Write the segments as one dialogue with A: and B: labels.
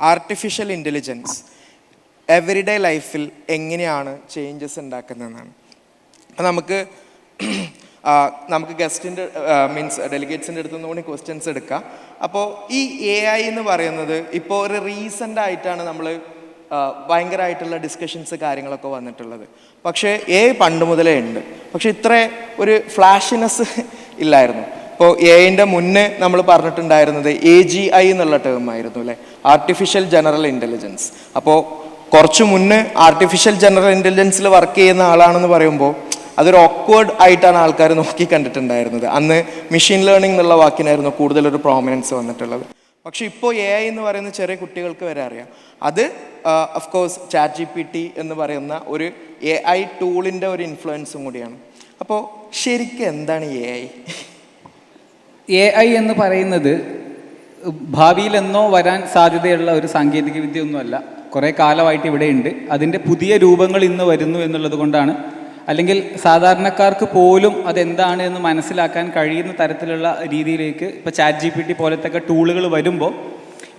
A: Artificial intelligence everyday ലൈഫിൽ എങ്ങനെയാണ് changes ഉണ്ടാക്കുന്നതെന്നാണ്. നമുക്ക് ഗസ്റ്റിൻ്റെ മീൻസ് ഡെലിഗേറ്റ്സിൻ്റെ അടുത്തു നിന്ന് കൂടി ക്വസ്റ്റ്യൻസ് എടുക്കാം. അപ്പോൾ ഈ AI എന്ന് പറയുന്നത് ഇപ്പോൾ ഒരു റീസെൻ്റ് ആയിട്ടാണ് നമ്മൾ ഭയങ്കരമായിട്ടുള്ള ഡിസ്കഷൻസ് കാര്യങ്ങളൊക്കെ വന്നിട്ടുള്ളത്. പക്ഷേ പണ്ട് മുതലേ ഉണ്ട്. പക്ഷേ ഇത്ര ഒരു ഫ്ലാഷിനെസ് ഇല്ലായിരുന്നു. ഇപ്പോൾ AI മുന്നേ നമ്മൾ പറഞ്ഞിട്ടുണ്ടായിരുന്നത് AGI എന്നുള്ള ടേമായിരുന്നു അല്ലേ, ആർട്ടിഫിഷ്യൽ ജനറൽ ഇൻ്റലിജൻസ്. അപ്പോൾ കുറച്ച് മുന്നേ ആർട്ടിഫിഷ്യൽ ജനറൽ ഇൻ്റലിജൻസിൽ വർക്ക് ചെയ്യുന്ന ആളാണെന്ന് പറയുമ്പോൾ അതൊരു ഓക്വേർഡ് ആയിട്ടാണ് ആൾക്കാർ നോക്കി കണ്ടിട്ടുണ്ടായിരുന്നത്. അന്ന് മെഷീൻ ലേണിംഗ് എന്നുള്ള വാക്കിനായിരുന്നു കൂടുതലൊരു പ്രോമിനൻസ് വന്നിട്ടുള്ളത്. പക്ഷേ ഇപ്പോൾ AI എന്ന് പറയുന്ന ചെറിയ കുട്ടികൾക്ക് വരെ അറിയാം. അത് ഓഫ്കോഴ്സ് ChatGPT എന്ന് പറയുന്ന ഒരു AI ടൂളിൻ്റെ ഒരു ഇൻഫ്ലുവൻസും കൂടിയാണ്. അപ്പോൾ ശരിക്കും എന്താണ്
B: AI എന്ന് പറയുന്നത് ഭാവിയിലെന്നോ വരാൻ സാധ്യതയുള്ള ഒരു സാങ്കേതിക വിദ്യ ഒന്നുമല്ല. കുറേ കാലമായിട്ട് ഇവിടെയുണ്ട്. അതിൻ്റെ പുതിയ രൂപങ്ങൾ ഇന്ന് വരുന്നു എന്നുള്ളത് കൊണ്ടാണ്, അല്ലെങ്കിൽ സാധാരണക്കാർക്ക് പോലും അതെന്താണ് എന്ന് മനസ്സിലാക്കാൻ കഴിയുന്ന തരത്തിലുള്ള രീതിയിലേക്ക് ഇപ്പോൾ ChatGPT പോലത്തെ ടൂളുകൾ വരുമ്പോൾ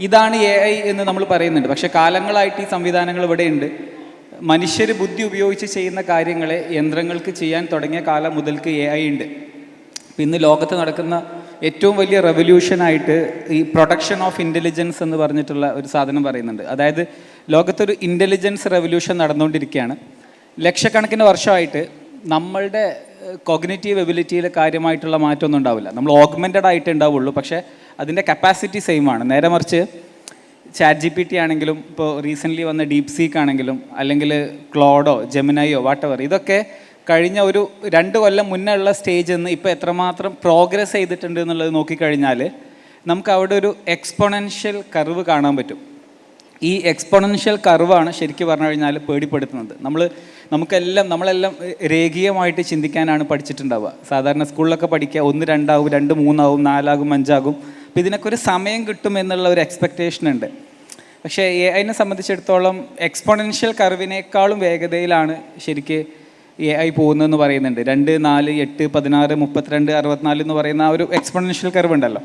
B: ഇതാണ് AI എന്ന് നമ്മൾ പറയുന്നുണ്ട്. പക്ഷേ കാലങ്ങളായിട്ട് ഈ സംവിധാനങ്ങൾ ഇവിടെയുണ്ട്. മനുഷ്യർ ബുദ്ധി ഉപയോഗിച്ച് ചെയ്യുന്ന കാര്യങ്ങളെ യന്ത്രങ്ങൾക്ക് ചെയ്യാൻ തുടങ്ങിയ കാലം മുതൽക്ക് AI ഉണ്ട്. ഇന്ന് ലോകത്ത് നടക്കുന്ന ഏറ്റവും വലിയ റെവല്യൂഷനായിട്ട് ഈ പ്രൊഡക്ഷൻ ഓഫ് ഇൻ്റലിജൻസ് എന്ന് പറഞ്ഞിട്ടുള്ള ഒരു സാധനം പറയുന്നുണ്ട്. അതായത് ലോകത്തൊരു ഇൻ്റലിജൻസ് റെവല്യൂഷൻ നടന്നുകൊണ്ടിരിക്കുകയാണ്. ലക്ഷക്കണക്കിന് വർഷമായിട്ട് നമ്മളുടെ കോഗ്നിറ്റീവ് എബിലിറ്റിയിൽ കാര്യമായിട്ടുള്ള മാറ്റമൊന്നും ഉണ്ടാവില്ല. നമ്മൾ ഓഗ്മെൻറ്റഡ് ആയിട്ട് ഉണ്ടാവുള്ളൂ, പക്ഷേ അതിൻ്റെ കപ്പാസിറ്റി സെയിം ആണ്. നേരെ മറിച്ച് ChatGPT ആണെങ്കിലും ഇപ്പോൾ റീസെൻ്റ്ലി വന്ന DeepSeek ആണെങ്കിലും അല്ലെങ്കിൽ ക്ലോഡോ ജെമിനയോ വാട്ടെവർ, ഇതൊക്കെ കഴിഞ്ഞ ഒരു 2 കൊല്ലം മുന്നേ ഉള്ള സ്റ്റേജിൽ നിന്ന് ഇപ്പോൾ എത്രമാത്രം പ്രോഗ്രസ് ചെയ്തിട്ടുണ്ട് എന്നുള്ളത് നോക്കിക്കഴിഞ്ഞാൽ നമുക്ക് അവിടെ ഒരു എക്സ്പൊണൻഷ്യൽ കർവ് കാണാൻ പറ്റും. ഈ എക്സ്പൊണൻഷ്യൽ കർവാണ് ശരിക്കും പറഞ്ഞു കഴിഞ്ഞാൽ പേടിപ്പെടുത്തുന്നത്. നമ്മളെല്ലാം രേഖീയമായിട്ട് ചിന്തിക്കാനാണ് പഠിച്ചിട്ടുണ്ടാവുക. സാധാരണ സ്കൂളിലൊക്കെ പഠിക്കുക 1, 2 ആവും, 2, 3 ആവും, 4 ആകും, 5 ആകും. അപ്പോൾ ഇതിനൊക്കെ ഒരു സമയം കിട്ടും എന്നുള്ള ഒരു എക്സ്പെക്റ്റേഷൻ ഉണ്ട്. പക്ഷേ AI സംബന്ധിച്ചിടത്തോളം എക്സ്പൊണൻഷ്യൽ കർവിനേക്കാളും വേഗതയിലാണ് ശരിക്ക് AI പോകുന്നതെന്ന് പറയുന്നുണ്ട്. 2, 4, 8, 16, 32, 64 എന്ന് പറയുന്ന ആ ഒരു എക്സ്പൊണൻഷ്യൽ കർവ് ഉണ്ടല്ലോ,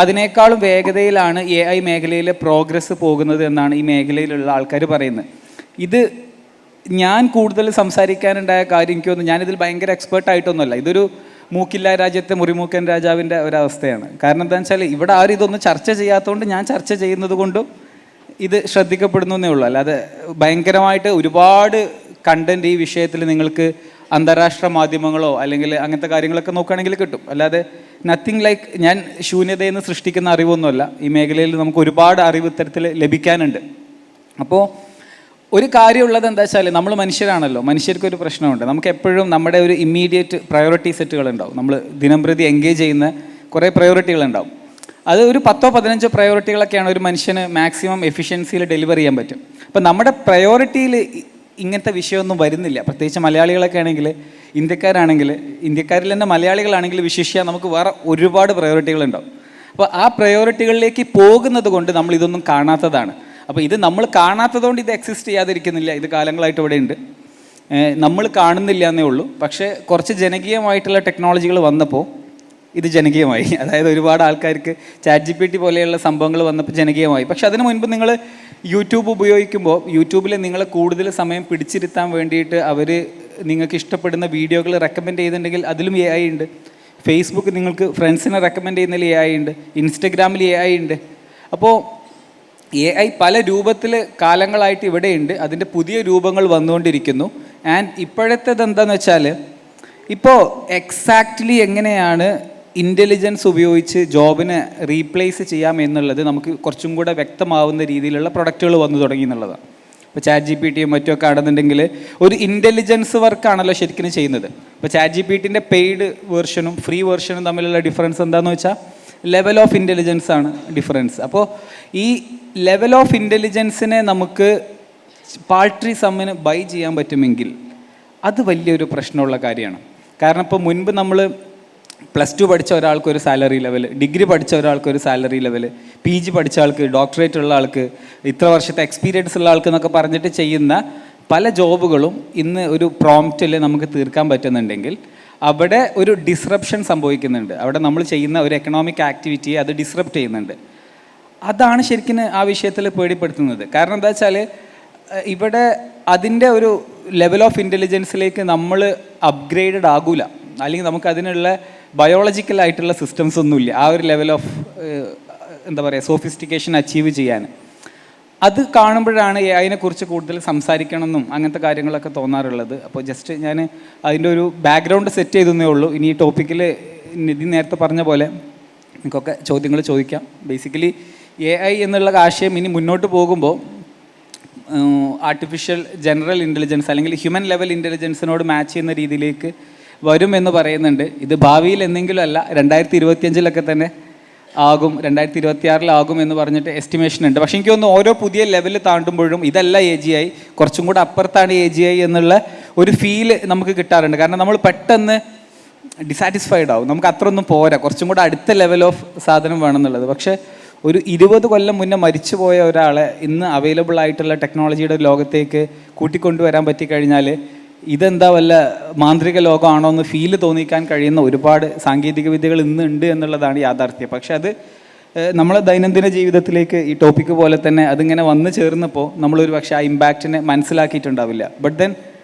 B: അതിനേക്കാളും വേഗതയിലാണ് AI മേഖലയിലെ പ്രോഗ്രസ് പോകുന്നത് എന്നാണ് ഈ മേഖലയിലുള്ള ആൾക്കാർ പറയുന്നത്. ഇത് ഞാൻ കൂടുതൽ സംസാരിക്കാനുണ്ടായ കാര്യം എനിക്ക് തോന്നുന്നു, ഞാനിതിൽ ഭയങ്കര എക്സ്പേർട്ടായിട്ടൊന്നുമല്ല. ഇതൊരു മൂക്കില്ല രാജ്യത്തെ മുറിമൂക്കൻ രാജാവിൻ്റെ ഒരവസ്ഥയാണ്. കാരണം എന്താണെന്ന് വെച്ചാൽ ഇവിടെ ആരും ഇതൊന്നും ചർച്ച ചെയ്യാത്തതുകൊണ്ട് ഞാൻ ചർച്ച ചെയ്യുന്നത് കൊണ്ടും ഇത് ശ്രദ്ധിക്കപ്പെടുന്നു എന്നേ ഉള്ളൂ. അല്ലാതെ ഭയങ്കരമായിട്ട് ഒരുപാട് കണ്ടൻറ്റ് ഈ വിഷയത്തിൽ നിങ്ങൾക്ക് അന്താരാഷ്ട്ര മാധ്യമങ്ങളോ അല്ലെങ്കിൽ അങ്ങനത്തെ കാര്യങ്ങളൊക്കെ നോക്കുകയാണെങ്കിൽ കിട്ടും. അല്ലാതെ നത്തിങ് ലൈക്ക് ഞാൻ ശൂന്യതയിൽ നിന്ന് സൃഷ്ടിക്കുന്ന അറിവൊന്നുമല്ല. ഈ മേഖലയിൽ നമുക്ക് ഒരുപാട് അറിവ് ഇത്തരത്തിൽ ലഭിക്കാനുണ്ട്. അപ്പോൾ ഒരു കാര്യമുള്ളത് എന്താ വെച്ചാൽ നമ്മൾ മനുഷ്യരാണല്ലോ, മനുഷ്യർക്കൊരു പ്രശ്നമുണ്ട്. നമുക്ക് എപ്പോഴും നമ്മുടെ ഒരു ഇമ്മീഡിയറ്റ് പ്രയോറിറ്റി സെറ്റുകളുണ്ടാവും. നമ്മൾ ദിനംപ്രതി എൻഗേജ് ചെയ്യുന്ന കുറേ പ്രയോറിറ്റികളുണ്ടാവും. അത് ഒരു 10-15 പ്രയോറിറ്റികളൊക്കെയാണ് ഒരു മനുഷ്യന് മാക്സിമം എഫിഷ്യൻസിയിൽ ഡെലിവർ ചെയ്യാൻ പറ്റും. അപ്പം നമ്മുടെ പ്രയോറിറ്റിയിൽ ഇങ്ങനത്തെ വിഷയമൊന്നും വരുന്നില്ല. പ്രത്യേകിച്ച് മലയാളികളൊക്കെ ആണെങ്കിൽ, ഇന്ത്യക്കാരിൽ തന്നെ മലയാളികളാണെങ്കിൽ വിശേഷിച്ചാൽ നമുക്ക് വേറെ ഒരുപാട് പ്രയോറിറ്റികളുണ്ടാവും. അപ്പോൾ ആ പ്രയോറിറ്റികളിലേക്ക് പോകുന്നത് കൊണ്ട് നമ്മൾ ഇതൊന്നും കാണാത്തതാണ്. അപ്പോൾ ഇത് നമ്മൾ കാണാത്തതുകൊണ്ട് ഇത് എക്സിസ്റ്റ് ചെയ്യാതിരിക്കുന്നില്ല. ഇത് കാലങ്ങളായിട്ട് ഇവിടെ ഉണ്ട്, നമ്മൾ കാണുന്നില്ല എന്നേ ഉള്ളൂ. പക്ഷേ കുറച്ച് ജനകീയമായിട്ടുള്ള ടെക്നോളജികൾ വന്നപ്പോൾ ഇത് ജനകീയമായി. അതായത് ഒരുപാട് ആൾക്കാർക്ക് ChatGPT പോലെയുള്ള സംഭവങ്ങൾ വന്നപ്പോൾ ജനകീയമായി. പക്ഷെ അതിന് മുൻപ് നിങ്ങൾ യൂട്യൂബ് ഉപയോഗിക്കുമ്പോൾ യൂട്യൂബിൽ നിങ്ങൾ കൂടുതൽ സമയം പിടിച്ചിരുത്താൻ വേണ്ടിയിട്ട് അവർ നിങ്ങൾക്ക് ഇഷ്ടപ്പെടുന്ന വീഡിയോകൾ റെക്കമെൻഡ് ചെയ്തിട്ടുണ്ടെങ്കിൽ അതിലും AI ഉണ്ട്. ഫേസ്ബുക്ക് നിങ്ങൾക്ക് ഫ്രണ്ട്സിനെ റെക്കമെൻഡ് ചെയ്യുന്നതിൽ AI ഉണ്ട്. ഇൻസ്റ്റഗ്രാമിൽ AI ഉണ്ട്. അപ്പോൾ AI പല രൂപത്തിൽ കാലങ്ങളായിട്ട് ഇവിടെയുണ്ട്. അതിൻ്റെ പുതിയ രൂപങ്ങൾ വന്നുകൊണ്ടിരിക്കുന്നു. ആൻഡ് ഇപ്പോഴത്തേത് എന്താണെന്ന് വെച്ചാൽ, ഇപ്പോൾ എക്സാക്റ്റ്ലി എങ്ങനെയാണ് ഇൻ്റലിജൻസ് ഉപയോഗിച്ച് ജോബിനെ റീപ്ലേസ് ചെയ്യാം എന്നുള്ളത് നമുക്ക് കുറച്ചും കൂടെ വ്യക്തമാവുന്ന രീതിയിലുള്ള പ്രൊഡക്റ്റുകൾ വന്നു തുടങ്ങി എന്നുള്ളതാണ്. ഇപ്പോൾ ChatGPTയും മറ്റുമൊക്കെ ആണെന്നുണ്ടെങ്കിൽ ഒരു ഇൻ്റലിജൻസ് വർക്കാണല്ലോ ശരിക്കും ചെയ്യുന്നത്. ഇപ്പോൾ ChatGPTൻ്റെ പെയ്ഡ് വേർഷനും ഫ്രീ വേർഷനും തമ്മിലുള്ള ഡിഫറൻസ് എന്താണെന്ന് വെച്ചാൽ ലെവൽ ഓഫ് ഇൻ്റലിജൻസ് ആണ് ഡിഫറൻസ്. അപ്പോൾ ഈ ലെവൽ ഓഫ് ഇൻ്റലിജൻസിനെ നമുക്ക് പാൾട്രി സമ്മിന് ബൈ ചെയ്യാൻ പറ്റുമെങ്കിൽ അത് വലിയൊരു പ്രശ്നമുള്ള കാര്യമാണ്. കാരണം ഇപ്പോൾ മുൻപ് നമ്മൾ +2 പഠിച്ച ഒരാൾക്കൊരു സാലറി ലെവൽ, ഡിഗ്രി പഠിച്ച ഒരാൾക്കൊരു സാലറി ലെവൽ, PG പഠിച്ച ആൾക്ക്, ഡോക്ടറേറ്റ് ഉള്ള ആൾക്ക്, ഇത്ര വർഷത്തെ എക്സ്പീരിയൻസ് ഉള്ള ആൾക്ക് എന്നൊക്കെ പറഞ്ഞിട്ട് ചെയ്യുന്ന പല ജോബുകളും ഇന്ന് ഒരു പ്രോംപ്റ്റിൽ നമുക്ക് തീർക്കാൻ പറ്റുന്നുണ്ടെങ്കിൽ അവിടെ ഒരു ഡിസ്റപ്ഷൻ സംഭവിക്കുന്നുണ്ട്. അവിടെ നമ്മൾ ചെയ്യുന്ന ഒരു എക്കണോമിക് ആക്ടിവിറ്റിയെ അത് ഡിസ്റപ്റ്റ് ചെയ്യുന്നുണ്ട്. അതാണ് ശരിക്കും ആ വിഷയത്തിൽ പേടിപ്പെടുത്തുന്നത്. കാരണം എന്താ വെച്ചാൽ ഇവിടെ അതിൻ്റെ ഒരു ലെവൽ ഓഫ് ഇൻ്റലിജൻസിലേക്ക് നമ്മൾ അപ്ഗ്രേഡഡ് ആകൂല, അല്ലെങ്കിൽ നമുക്ക് അതിനുള്ള ബയോളജിക്കലായിട്ടുള്ള സിസ്റ്റംസ് ഒന്നുമില്ല ആ ഒരു ലെവൽ ഓഫ് എന്താ പറയുക സോഫിസ്റ്റിക്കേഷൻ അച്ചീവ് ചെയ്യാൻ. അത് കാണുമ്പോഴാണ് അതിനെക്കുറിച്ച് കൂടുതൽ സംസാരിക്കണമെന്നും അങ്ങനത്തെ കാര്യങ്ങളൊക്കെ തോന്നാറുള്ളത്. അപ്പോൾ ജസ്റ്റ് ഞാൻ അതിൻ്റെ ഒരു ബാക്ക്ഗ്രൗണ്ട് സെറ്റ് ചെയ്തേ ഉള്ളൂ. ഇനി ഈ ടോപ്പിക്കിൽ നിധി നേരത്തെ പറഞ്ഞ പോലെ നിങ്ങൾക്കൊക്കെ ചോദ്യങ്ങൾ ചോദിക്കാം. ബേസിക്കലി AI എന്നുള്ള ആശയം ഇനി മുന്നോട്ട് പോകുമ്പോൾ ആർട്ടിഫിഷ്യൽ ജനറൽ ഇൻ്റലിജൻസ് അല്ലെങ്കിൽ ഹ്യൂമൻ ലെവൽ ഇൻ്റലിജൻസിനോട് മാച്ച് ചെയ്യുന്ന രീതിയിലേക്ക് വരും എന്ന് പറയുന്നുണ്ട്. ഇത് ഭാവിയിൽ എന്തെങ്കിലും അല്ല, 2025 തന്നെ ആകും, 2026 എന്ന് പറഞ്ഞിട്ട് എസ്റ്റിമേഷൻ ഉണ്ട്. പക്ഷേ എനിക്ക് തോന്നുന്നു ഓരോ പുതിയ ലെവൽ താണ്ടുമ്പോഴും ഇതല്ല AGI, കുറച്ചും കൂടെ അപ്പുറത്താണ് AGI എന്നുള്ള ഒരു ഫീല് നമുക്ക് കിട്ടാറുണ്ട്. കാരണം നമ്മൾ പെട്ടെന്ന് ഡിസാറ്റിസ്ഫൈഡ് ആവും, നമുക്ക് അത്രയൊന്നും പോരാ, കുറച്ചും കൂടെ അടുത്ത ലെവൽ ഓഫ് സാധനം വേണമെന്നുള്ളത്. പക്ഷേ ഒരു 20 കൊല്ലം മുന്നേ മരിച്ചു പോയ ഒരാളെ ഇന്ന് അവൈലബിൾ ആയിട്ടുള്ള ടെക്നോളജിയുടെ ലോകത്തേക്ക് കൂട്ടിക്കൊണ്ടുവരാൻ പറ്റിക്കഴിഞ്ഞാൽ ഇതെന്താ വല്ല മാന്ത്രിക ലോകമാണോ എന്ന് ഫീല് തോന്നിക്കാൻ കഴിയുന്ന ഒരുപാട് സാങ്കേതിക വിദ്യകൾ ഇന്ന് ഉണ്ട് എന്നുള്ളതാണ് യാഥാർത്ഥ്യം. പക്ഷെ അത് നമ്മളെ ദൈനംദിന ജീവിതത്തിലേക്ക് ഈ ടോപ്പിക്ക് പോലെ തന്നെ അതിങ്ങനെ വന്നു ചേർന്നപ്പോൾ നമ്മളൊരു പക്ഷേ ആ ഇമ്പാക്റ്റിനെ മനസ്സിലാക്കിയിട്ടുണ്ടാവില്ല. But then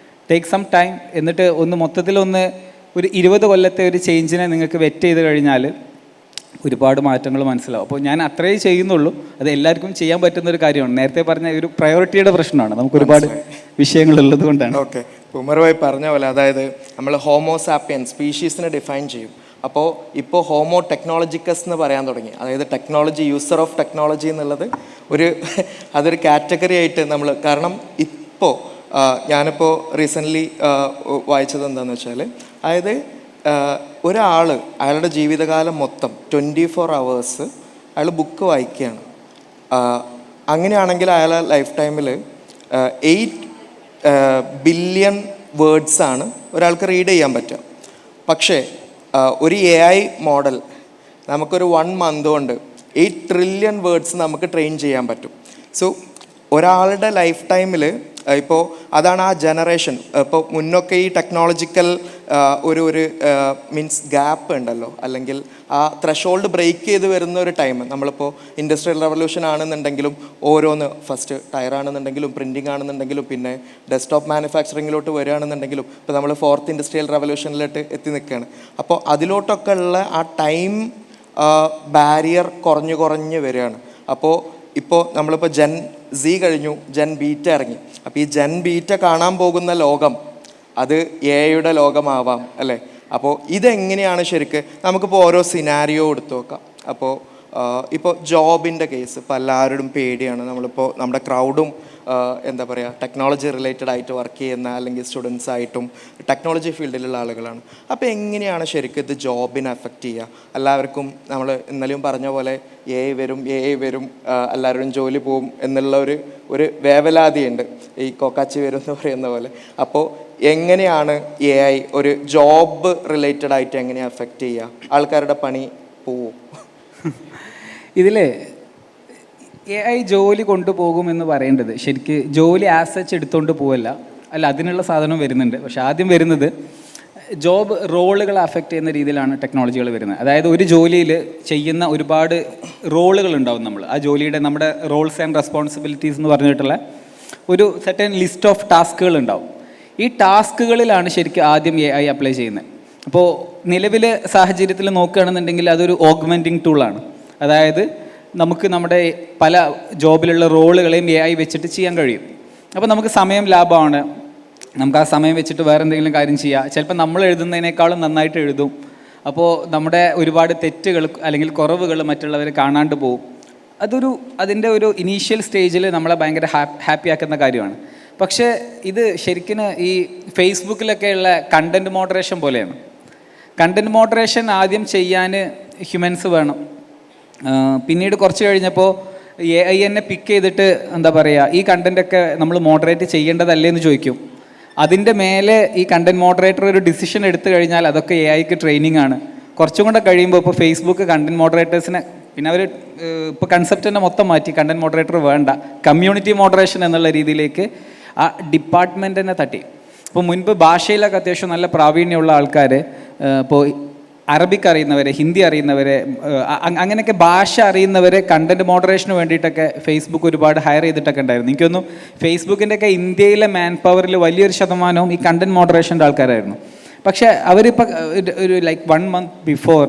B: take some time, എന്നിട്ട് മൊത്തത്തിലൊന്ന് ഒരു 20 കൊല്ലത്തെ ഒരു ചേഞ്ചിനെ നിങ്ങൾക്ക് വെറ്റ് ചെയ്ത് കഴിഞ്ഞാൽ ഒരുപാട് മാറ്റങ്ങൾ മനസ്സിലാവും. അപ്പോൾ ഞാൻ അത്രേ ചെയ്യുന്നുള്ളൂ, അത് എല്ലാവർക്കും ചെയ്യാൻ പറ്റുന്ന ഒരു കാര്യമാണ്. നേരത്തെ പറഞ്ഞ ഒരു പ്രയോറിറ്റിയുടെ പ്രശ്നമാണ്, നമുക്ക് ഒരുപാട് വിഷയങ്ങളുള്ളത് കൊണ്ടാണ്.
A: ഓക്കെ, ഉമർ ഭായി പറഞ്ഞ പോലെ അതായത് നമ്മൾ ഹോമോസാപ്പിയൻ സ്പീഷീസിനെ ഡിഫൈൻ ചെയ്യും. അപ്പോൾ ഇപ്പോൾ ഹോമോ ടെക്നോളജിക്കസ് എന്ന് പറയാൻ തുടങ്ങി, അതായത് ടെക്നോളജി യൂസർ ഓഫ് ടെക്നോളജി എന്നുള്ളത് അതൊരു കാറ്റഗറി ആയിട്ട് നമ്മൾ, കാരണം ഇപ്പോൾ ഞാനിപ്പോൾ റീസെൻ്റ്ലി വായിച്ചത് എന്താണെന്ന് വെച്ചാൽ, അതായത് ഒരാൾ അയാളുടെ ജീവിതകാലം മൊത്തം 24 hours അയാൾ ബുക്ക് വായിക്കുകയാണ്. അങ്ങനെയാണെങ്കിൽ അയാളുടെ ലൈഫ് ടൈമിൽ 8 ബില്യൺ വേർഡ്സാണ് ഒരാൾക്ക് റീഡ് ചെയ്യാൻ പറ്റുക. പക്ഷേ ഒരു AI മോഡൽ നമുക്കൊരു 1 month കൊണ്ട് 8 ട്രില്യൺ വേർഡ്സ് നമുക്ക് ട്രെയിൻ ചെയ്യാൻ പറ്റും. സോ ഒരാളുടെ ലൈഫ് ടൈമിൽ ഇപ്പോൾ അതാണ് ആ ജനറേഷൻ. ഇപ്പോൾ മുന്നൊക്കെ ഈ ടെക്നോളജിക്കൽ ഒരു മീൻസ് ഗ്യാപ്പ് ഉണ്ടല്ലോ, അല്ലെങ്കിൽ ആ ത്രഷോൾഡ് ബ്രേക്ക് ചെയ്ത് വരുന്ന ഒരു ടൈം. നമ്മളിപ്പോൾ ഇൻഡസ്ട്രിയൽ റവല്യൂഷൻ ആണെന്നുണ്ടെങ്കിലും ഓരോന്ന്, ഫസ്റ്റ് ടയർ ആണെന്നുണ്ടെങ്കിലും പ്രിൻറ്റിംഗ് ആണെന്നുണ്ടെങ്കിലും പിന്നെ ഡെസ്ക്ടോപ്പ് മാനുഫാക്ചറിങ്ങിലോട്ട് വരികയാണെന്നുണ്ടെങ്കിലും ഇപ്പോൾ നമ്മൾ 4th ഇൻഡസ്ട്രിയൽ റവല്യൂഷനിലോട്ട് എത്തി നിൽക്കുകയാണ്. അപ്പോൾ അതിലോട്ടൊക്കെ ഉള്ള ആ ടൈം ബാരിയർ കുറഞ്ഞ് വരികയാണ്. ഇപ്പോൾ നമ്മളിപ്പോൾ ജെൻ Z കഴിഞ്ഞു, ജെൻ ബീറ്റ ഇറങ്ങി. അപ്പോൾ ഈ ജെൻ ബീറ്റ കാണാൻ പോകുന്ന ലോകം അത് AI ലോകമാവാം അല്ലേ? അപ്പോൾ ഇതെങ്ങനെയാണ് ശരിക്ക് നമുക്കിപ്പോൾ ഓരോ സിനാരിയോ എടുത്തു നോക്കാം. ഇപ്പോൾ ജോബിൻ്റെ കേസ് ഇപ്പോൾ എല്ലാവരോടും പേടിയാണ്. നമ്മളിപ്പോൾ നമ്മുടെ ക്രൗഡും എന്താ പറയുക ടെക്നോളജി റിലേറ്റഡ് ആയിട്ട് വർക്ക് ചെയ്യുന്ന അല്ലെങ്കിൽ സ്റ്റുഡൻസ് ആയിട്ടും ടെക്നോളജി ഫീൽഡിലുള്ള ആളുകളാണ്. അപ്പോൾ എങ്ങനെയാണ് ശരിക്കും ഇത് ജോബിനെ അഫക്റ്റ് ചെയ്യുക? എല്ലാവർക്കും നമ്മൾ ഇന്നലെയും പറഞ്ഞ പോലെ AI വരും എല്ലാവരും ജോലി പോവും എന്നുള്ള ഒരു വേവലാതിയുണ്ട്, ഈ കോക്കാച്ചി വരും എന്ന് പറയുന്ന പോലെ. അപ്പോൾ എങ്ങനെയാണ് AI ഒരു ജോബ് റിലേറ്റഡ് ആയിട്ട് എങ്ങനെയാണ് അഫക്റ്റ് ചെയ്യുക? ആൾക്കാരുടെ പണി പോവും?
B: ഇതിൽ AI ജോലി കൊണ്ടുപോകുമെന്ന് പറയേണ്ടത് ശരിക്ക് ജോലി ആസച്ച് എടുത്തുകൊണ്ട് പോവല്ല, അല്ല അതിനുള്ള സാധനം വരുന്നുണ്ട്. പക്ഷെ ആദ്യം വരുന്നത് ജോബ് റോളുകളെ അഫക്റ്റ് ചെയ്യുന്ന രീതിയിലാണ് ടെക്നോളജികൾ വരുന്നത്. അതായത് ഒരു ജോലിയിൽ ചെയ്യുന്ന ഒരുപാട് റോളുകൾ ഉണ്ടാവും. ആ ജോലിയുടെ നമ്മുടെ റോൾസ് ആൻഡ് റെസ്പോൺസിബിലിറ്റീസ് എന്ന് പറഞ്ഞിട്ടുള്ള ഒരു സെർട്ടൻ ലിസ്റ്റ് ഓഫ് ടാസ്കുകൾ ഉണ്ടാവും. ഈ ടാസ്കുകളിലാണ് ശരിക്കും ആദ്യം AI അപ്ലൈ ചെയ്യുന്നത്. അപ്പോൾ നിലവിലെ സാഹചര്യത്തിൽ നോക്കുകയാണെന്നുണ്ടെങ്കിൽ അതൊരു ഓഗ്മെൻറ്റിങ് ടൂളാണ്. അതായത് നമുക്ക് നമ്മുടെ പല ജോബിലുള്ള റോളുകളെയും AI വെച്ചിട്ട് ചെയ്യാൻ കഴിയും. അപ്പോൾ നമുക്ക് സമയം ലാഭമാണ്, നമുക്ക് ആ സമയം വെച്ചിട്ട് വേറെ എന്തെങ്കിലും കാര്യം ചെയ്യാം. ചിലപ്പോൾ നമ്മൾ എഴുതുന്നതിനേക്കാളും നന്നായിട്ട് എഴുതും. അപ്പോൾ നമ്മുടെ ഒരുപാട് തെറ്റുകൾ അല്ലെങ്കിൽ കുറവുകൾ മറ്റുള്ളവർ കാണാണ്ട് പോകും. അതിൻ്റെ ഒരു ഇനീഷ്യൽ സ്റ്റേജിൽ നമ്മളെ ഭയങ്കര ഹാപ്പി ആക്കുന്ന കാര്യമാണ്. പക്ഷേ ഇത് ശരിക്കും ഈ ഫേസ്ബുക്കിലൊക്കെയുള്ള കണ്ടൻറ് മോഡറേഷൻ പോലെയാണ്. കണ്ടൻറ് മോഡറേഷൻ ആദ്യം ചെയ്യാൻ ഹ്യൂമൻസ് വേണം. പിന്നീട് കുറച്ച് കഴിഞ്ഞപ്പോൾ AI എന്നെ പിക്ക് ചെയ്തിട്ട് എന്താ പറയുക, ഈ കണ്ടൻറ്റൊക്കെ നമ്മൾ മോഡറേറ്റ് ചെയ്യേണ്ടതല്ലേ എന്ന് ചോദിക്കും. അതിൻ്റെ മേലെ ഈ കണ്ടൻറ് മോഡറേറ്റർ ഒരു ഡിസിഷൻ എടുത്തു കഴിഞ്ഞാൽ അതൊക്കെ AIക്ക് ട്രെയിനിങ് ആണ്. കുറച്ചും കൂടെ കഴിയുമ്പോൾ ഇപ്പോൾ ഫേസ്ബുക്ക് കണ്ടൻറ് മോഡറേറ്റേഴ്സിനെ പിന്നെ അവർ ഇപ്പോൾ കൺസെപ്റ്റ് തന്നെ മൊത്തം മാറ്റി, കണ്ടൻറ് മോഡറേറ്റർ വേണ്ട, കമ്മ്യൂണിറ്റി മോഡറേഷൻ എന്നുള്ള രീതിയിലേക്ക് ആ ഡിപ്പാർട്ട്മെൻറ്റ് തന്നെ തട്ടി. ഇപ്പോൾ മുൻപ് ഭാഷയിലൊക്കെ അത്യാവശ്യം നല്ല പ്രാവീണ്യമുള്ള ആൾക്കാർ ഇപ്പോൾ അറബിക് അറിയുന്നവരെ, ഹിന്ദി അറിയുന്നവരെ, അങ്ങനെയൊക്കെ ഭാഷ അറിയുന്നവരെ കണ്ടന്റ് മോഡറേഷന് വേണ്ടിയിട്ടൊക്കെ ഫേസ്ബുക്ക് ഒരുപാട് ഹയർ ചെയ്തിട്ടൊക്കെ ഉണ്ടായിരുന്നു. എനിക്കൊന്നും ഫേസ്ബുക്കിൻ്റെയൊക്കെ ഇന്ത്യയിലെ മാൻ പവറിൽ വലിയൊരു ശതമാനവും ഈ കണ്ടന്റ് മോഡറേഷൻ്റെ ആൾക്കാരായിരുന്നു. പക്ഷേ അവരിപ്പോൾ ഒരു ലൈക്ക് 1 month ബിഫോർ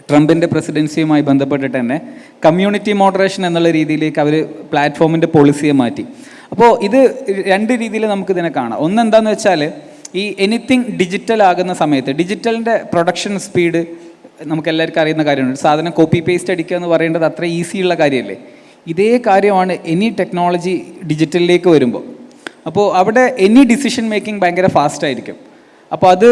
B: ട്രംപിൻ്റെ പ്രസിഡൻസിയുമായി ബന്ധപ്പെട്ടിട്ട് തന്നെ കമ്മ്യൂണിറ്റി മോഡറേഷൻ എന്നുള്ള രീതിയിലേക്ക് അവർ പ്ലാറ്റ്ഫോമിൻ്റെ പോളിസിയെ മാറ്റി. അപ്പോൾ ഇത് 2 രീതിയിൽ നമുക്കിതിനെ കാണാം. ഒന്നെന്താണെന്ന് വെച്ചാൽ, ഈ എനിത്തിങ് ഡിജിറ്റൽ ആകുന്ന സമയത്ത് ഡിജിറ്റലിൻ്റെ പ്രൊഡക്ഷൻ സ്പീഡ് നമുക്കെല്ലാവർക്കും അറിയുന്ന കാര്യമാണ്. സാധനം കോപ്പി പേസ്റ്റ് അടിക്കുക എന്ന് പറയേണ്ടത് അത്ര ഈസിയുള്ള കാര്യമല്ലേ. ഇതേ കാര്യമാണ് എനി ടെക്നോളജി ഡിജിറ്റലിലേക്ക് വരുമ്പോൾ. അപ്പോൾ അവിടെ എനി ഡിസിഷൻ മേക്കിംഗ് ഭയങ്കര ഫാസ്റ്റായിരിക്കും. അപ്പോൾ അത്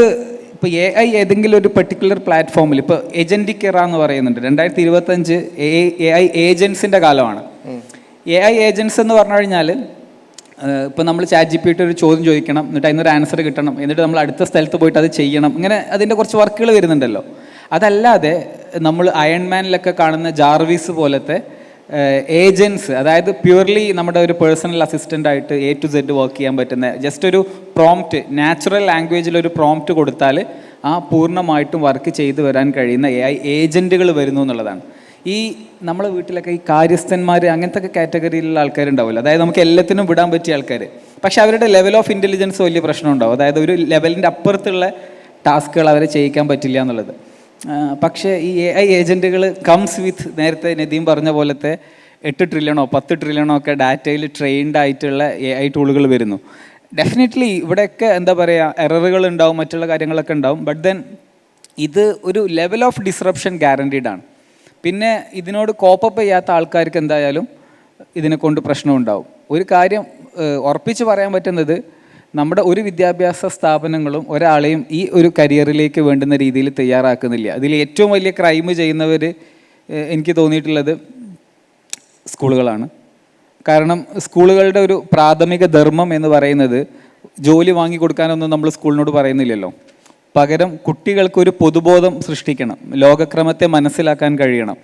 B: ഇപ്പോൾ AI ഏതെങ്കിലും ഒരു പെർട്ടിക്കുലർ പ്ലാറ്റ്ഫോമിൽ, ഇപ്പോൾ ഏജൻറ്റിക് എറ എന്ന് പറയുന്നുണ്ട്, 2025 AI ഏജൻസിൻ്റെ കാലമാണ്. AI ഏജൻസ് എന്ന് പറഞ്ഞു കഴിഞ്ഞാൽ, ഇപ്പോൾ നമ്മൾ ChatGPT ഒരു ചോദ്യം ചോദിക്കണം, എന്നിട്ട് അതിനൊരു ആൻസർ കിട്ടണം, എന്നിട്ട് നമ്മൾ അടുത്ത സ്ഥലത്ത് പോയിട്ട് അത് ചെയ്യണം, ഇങ്ങനെ അതിൻ്റെ കുറച്ച് വർക്കുകൾ വരുന്നുണ്ടല്ലോ. അതല്ലാതെ നമ്മൾ അയൺമാനിലൊക്കെ കാണുന്ന ജാർവിസ് പോലത്തെ ഏജൻസ്, അതായത് പ്യുവർലി നമ്മുടെ ഒരു പേഴ്സണൽ അസിസ്റ്റൻ്റ് ആയിട്ട് A to Z വർക്ക് ചെയ്യാൻ പറ്റുന്ന, ജസ്റ്റ് ഒരു പ്രോംപ്റ്റ്, നാച്ചുറൽ ലാംഗ്വേജിലൊരു പ്രോംപ്റ്റ് കൊടുത്താൽ ആ പൂർണ്ണമായിട്ടും വർക്ക് ചെയ്തു വരാൻ കഴിയുന്ന AI ഏജൻറ്റുകൾ വരുന്നു എന്നുള്ളതാണ്. ഈ നമ്മളെ വീട്ടിലൊക്കെ ഈ കാര്യസ്ഥന്മാർ അങ്ങനത്തെ ഒക്കെ കാറ്റഗറിയിലുള്ള ആൾക്കാരുണ്ടാവില്ല. അതായത് നമുക്ക് എല്ലാത്തിനും വിടാൻ പറ്റിയ ആൾക്കാർ, പക്ഷേ അവരുടെ ലെവൽ ഓഫ് ഇൻ്റലിജൻസ് വലിയ പ്രശ്നം ഉണ്ടാവും. അതായത് ഒരു ലെവലിൻ്റെ അപ്പുറത്തുള്ള ടാസ്കുകൾ അവരെ ചെയ്യിക്കാൻ പറ്റില്ല എന്നുള്ളത്. പക്ഷേ ഈ AI ഏജൻറ്റുകൾ കംസ് വിത്ത്, നേരത്തെ നദീം പറഞ്ഞ പോലത്തെ 8 ട്രില്യണോ 10 ട്രില്യണോ ഒക്കെ ഡാറ്റയിൽ ട്രെയിൻഡ് ആയിട്ടുള്ള AI ടൂളുകൾ വരുന്നു. ഡെഫിനറ്റ്ലി ഇവിടെയൊക്കെ എന്താ പറയുക, എററുകൾ ഉണ്ടാവും, മറ്റുള്ള കാര്യങ്ങളൊക്കെ ഉണ്ടാവും. ബട്ട് ദെൻ ഇത് ഒരു ലെവൽ ഓഫ് ഡിസ്റപ്ഷൻ ഗ്യാരണ്ടീഡ് ആണ്. പിന്നെ ഇതിനോട് കോപ്പപ്പ് ചെയ്യാത്ത ആൾക്കാർക്ക് എന്തായാലും ഇതിനെ കൊണ്ട് പ്രശ്നം ഉണ്ടാവും. ഒരു കാര്യം ഉറപ്പിച്ച് പറയാൻ പറ്റുന്നത്, നമ്മുടെ ഒരു വിദ്യാഭ്യാസ സ്ഥാപനങ്ങളും ഒരാളെയും ഈ ഒരു കരിയറിലേക്ക് വേണ്ടുന്ന രീതിയിൽ തയ്യാറാക്കുന്നില്ല. അതിൽ ഏറ്റവും വലിയ ക്രൈം ചെയ്യുന്നവർ എനിക്ക് തോന്നിയിട്ടുള്ളത് സ്കൂളുകളാണ്. കാരണം സ്കൂളുകളുടെ ഒരു പ്രാഥമിക ധർമ്മം എന്ന് പറയുന്നത് ജോലി വാങ്ങിക്കൊടുക്കാനൊന്നും നമ്മൾ സ്കൂളിനോട് പറയുന്നില്ലല്ലോ. പകരം കുട്ടികൾക്കൊരു പൊതുബോധം സൃഷ്ടിക്കണം, ലോകക്രമത്തെ മനസ്സിലാക്കാൻ കഴിയണം.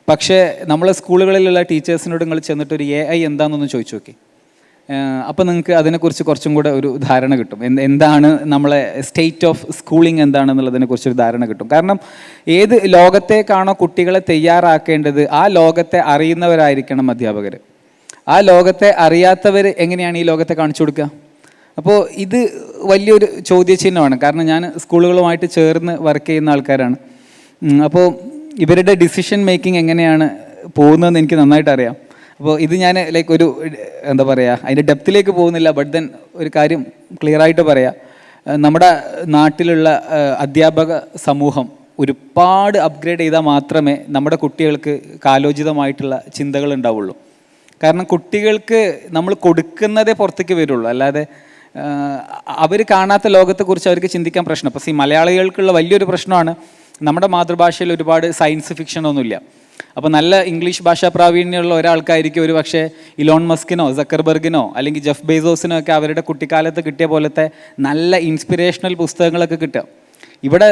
B: പക്ഷേ നമ്മളെ സ്കൂളുകളിലുള്ള ടീച്ചേഴ്സിനോട് നിങ്ങൾ ചെന്നിട്ടൊരു AI എന്താണെന്നൊന്ന് ചോദിച്ചു നോക്കി. അപ്പോൾ നിങ്ങൾക്ക് അതിനെക്കുറിച്ച് കുറച്ചും കൂടെ ഒരു ധാരണ കിട്ടും. എന്താണ് നമ്മളെ സ്റ്റേറ്റ് ഓഫ് സ്കൂളിംഗ് എന്താണെന്നുള്ളതിനെക്കുറിച്ചൊരു ധാരണ കിട്ടും. കാരണം ഏത് ലോകത്തേക്കാണോ കുട്ടികളെ തയ്യാറാക്കേണ്ടത് ആ ലോകത്തെ അറിയുന്നവരായിരിക്കണം അധ്യാപകർ. ആ ലോകത്തെ അറിയാത്തവർ എങ്ങനെയാണ് ഈ ലോകത്തെ കാണിച്ചു കൊടുക്കുക? അപ്പോൾ ഇത് വലിയൊരു ചോദ്യചിഹ്നമാണ്. കാരണം ഞാൻ സ്കൂളുകളുമായിട്ട് ചേർന്ന് വർക്ക് ചെയ്യുന്ന ആൾക്കാരാണ്. അപ്പോൾ ഇവരുടെ ഡിസിഷൻ മേക്കിംഗ് എങ്ങനെയാണ് പോകുന്നതെന്ന് എനിക്ക് നന്നായിട്ട് അറിയാം. അപ്പോൾ ഇത് ഞാൻ ലൈക്ക് ഒരു എന്താ പറയുക, അതിൻ്റെ ഡെപ്തിലേക്ക് പോകുന്നില്ല. ബട്ട് ദെൻ ഒരു കാര്യം ക്ലിയറായിട്ട് പറയാം, നമ്മുടെ നാട്ടിലുള്ള അധ്യാപക സമൂഹം ഒരുപാട് അപ്ഗ്രേഡ് ചെയ്താൽ മാത്രമേ നമ്മുടെ കുട്ടികൾക്ക് കാലോചിതമായിട്ടുള്ള ചിന്തകൾ ഉണ്ടാവുള്ളൂ. കാരണം കുട്ടികൾക്ക് നമ്മൾ കൊടുക്കുന്നതേ പുറത്തേക്ക് വരുള്ളൂ, അല്ലാതെ അവർ കാണാത്ത ലോകത്തെക്കുറിച്ച് അവർക്ക് ചിന്തിക്കാൻ പ്രശ്നം. അപ്പോൾ മലയാളികൾക്കുള്ള വലിയൊരു പ്രശ്നമാണ്, നമ്മുടെ മാതൃഭാഷയിൽ ഒരുപാട് സയൻസ് ഫിക്ഷൻ ഒന്നുമില്ല. അപ്പോൾ നല്ല ഇംഗ്ലീഷ് ഭാഷാ പ്രാവീണ്യമുള്ള ഒരാൾക്കായിരിക്കും ഒരു പക്ഷേ ഇലോൺ മസ്കിനോ സക്കർബർഗിനോ അല്ലെങ്കിൽ ജെഫ് ബേസോസിനോ ഒക്കെ അവരുടെ കുട്ടിക്കാലത്ത് കിട്ടിയ പോലത്തെ നല്ല ഇൻസ്പിറേഷണൽ പുസ്തകങ്ങളൊക്കെ കിട്ടുക. ഇവിടെ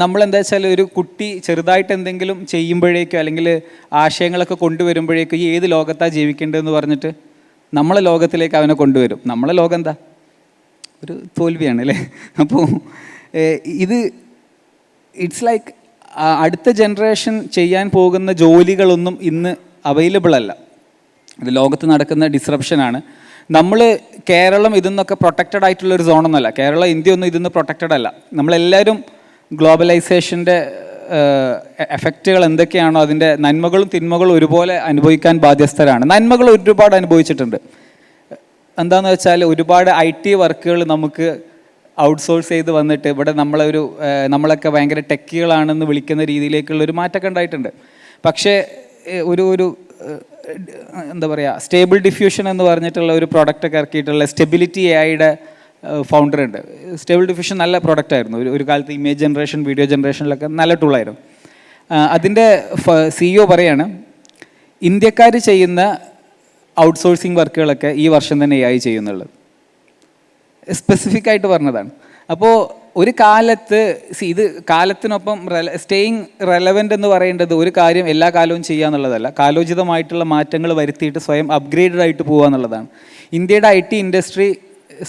B: നമ്മളെന്താ വെച്ചാൽ, ഒരു കുട്ടി ചെറുതായിട്ട് എന്തെങ്കിലും ചെയ്യുമ്പോഴേക്കും അല്ലെങ്കിൽ ആശയങ്ങളൊക്കെ കൊണ്ടുവരുമ്പോഴേക്കും ഈ ഏത് ലോകത്താണ് ജീവിക്കേണ്ടതെന്ന് പറഞ്ഞിട്ട് നമ്മളെ ലോകത്തിലേക്ക് അവനെ കൊണ്ടുവരും. നമ്മളെ ലോകം എന്താ? ഒരു തോൽവിയാണ് അല്ലേ? അപ്പോൾ ഇത് ഇറ്റ്സ് ലൈക്ക് അടുത്ത ജനറേഷൻ ചെയ്യാൻ പോകുന്ന ജോലികളൊന്നും ഇന്ന് അവൈലബിൾ അല്ല. ഇത് ലോകത്ത് നടക്കുന്ന ഡിസ്റപ്ഷനാണ്. നമ്മൾ കേരളം ഇതിന്നൊക്കെ പ്രൊട്ടക്റ്റഡ് ആയിട്ടുള്ളൊരു സോണൊന്നുമല്ല. കേരളം, ഇന്ത്യ ഒന്നും ഇതിന്ന് പ്രൊട്ടക്റ്റഡ് അല്ല. നമ്മളെല്ലാവരും ഗ്ലോബലൈസേഷൻ്റെ എഫക്റ്റുകൾ എന്തൊക്കെയാണോ അതിൻ്റെ നന്മകളും തിന്മകളും ഒരുപോലെ അനുഭവിക്കാൻ ബാധ്യസ്ഥരാണ്. നന്മകൾ ഒരുപാട് അനുഭവിച്ചിട്ടുണ്ട്. എന്താണെന്ന് വെച്ചാൽ ഒരുപാട് IT വർക്കുകൾ നമുക്ക് ഔട്ട്സോഴ്സ് ചെയ്ത് വന്നിട്ട് ഇവിടെ നമ്മളൊക്കെ ഭയങ്കര ടെക്കികളാണെന്ന് വിളിക്കുന്ന രീതിയിലേക്കുള്ളൊരു മാറ്റമൊക്കെ ഉണ്ടായിട്ടുണ്ട്. പക്ഷേ ഒരു എന്താ പറയുക, സ്റ്റേബിൾ ഡിഫ്യൂഷൻ എന്ന് പറഞ്ഞിട്ടുള്ള ഒരു പ്രോഡക്റ്റൊക്കെ ഇറക്കിയിട്ടുള്ള സ്റ്റെബിലിറ്റി AIയുടെ ഫൗണ്ടർ ഉണ്ട്. സ്റ്റേബിൾ ഡിഫ്യൂഷൻ നല്ല പ്രോഡക്റ്റായിരുന്നു. ഒരു കാലത്ത് ഇമേജ് ജനറേഷൻ, വീഡിയോ ജനറേഷനിലൊക്കെ നല്ല ടൂളായിരുന്നു. അതിൻ്റെ CEO പറയാണ്, ഇന്ത്യക്കാർ ചെയ്യുന്ന ഔട്ട്സോഴ്സിങ് വർക്കുകളൊക്കെ ഈ വർഷം തന്നെ AI ചെയ്യുന്നുള്ളത്. സ്പെസിഫിക് ആയിട്ട് പറഞ്ഞതാണ്. അപ്പോൾ ഒരു കാലത്ത് ഇത് കാലത്തിനൊപ്പം സ്റ്റേയിങ് റെലവൻ്റ് എന്ന് പറയേണ്ടത് ഒരു കാര്യം എല്ലാ കാലവും ചെയ്യുക എന്നുള്ളതല്ല, കാലോചിതമായിട്ടുള്ള മാറ്റങ്ങൾ വരുത്തിയിട്ട് സ്വയം അപ്ഗ്രേഡഡ് ആയിട്ട് പോകുക എന്നുള്ളതാണ്. ഇന്ത്യയുടെ IT industry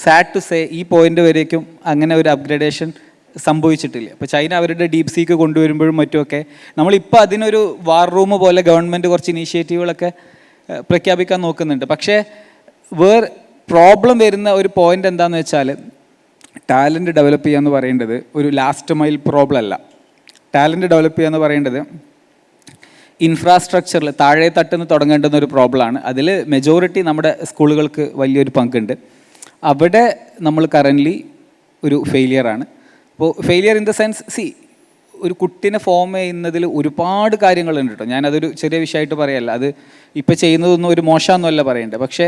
B: sad to say ഈ പോയിന്റ് വരേക്കും അങ്ങനെ ഒരു അപ്ഗ്രേഡേഷൻ സംഭവിച്ചിട്ടില്ല. ഇപ്പോൾ ചൈന അവരുടെ ഡീപ് സീക്ക് കൊണ്ടുവരുമ്പോഴും മറ്റുമൊക്കെ നമ്മളിപ്പോൾ അതിനൊരു വാർ റൂം പോലെ ഗവൺമെൻറ് കുറച്ച് ഇനീഷ്യേറ്റീവുകളൊക്കെ പ്രഖ്യാപിക്കാൻ നോക്കുന്നുണ്ട്. പക്ഷേ പ്രോബ്ലം വരുന്ന ഒരു പോയിന്റ് എന്താണെന്ന് വെച്ചാൽ, ടാലൻറ്റ് ഡെവലപ്പ് ചെയ്യുക എന്ന് പറയേണ്ടത് ഒരു ലാസ്റ്റ് മൈൽ പ്രോബ്ലം അല്ല. ടാലൻറ്റ് ഡെവലപ്പ് ചെയ്യുക എന്ന് പറയേണ്ടത് ഇൻഫ്രാസ്ട്രക്ചറിൽ താഴെ തട്ടുന്ന് തുടങ്ങേണ്ടുന്ന ഒരു പ്രോബ്ലമാണ്. അതിൽ മെജോറിറ്റി നമ്മുടെ സ്കൂളുകൾക്ക് വലിയൊരു പങ്കുണ്ട്. അവിടെ നമ്മൾ കറൻ്റ്ലി ഒരു ഫെയിലിയറാണ്. അപ്പോൾ ഫെയിലിയർ ഇൻ ദ സെൻസ്, ഒരു കുട്ടീനെ ഫോം ചെയ്യുന്നതിൽ ഒരുപാട് കാര്യങ്ങളുണ്ട് കേട്ടോ. ഞാനതൊരു ചെറിയ വിഷയമായിട്ട് പറയല്ല, അത് ഇപ്പോൾ ചെയ്യുന്നതൊന്നും ഒരു മോശമൊന്നുമല്ല പറയേണ്ടത്. പക്ഷേ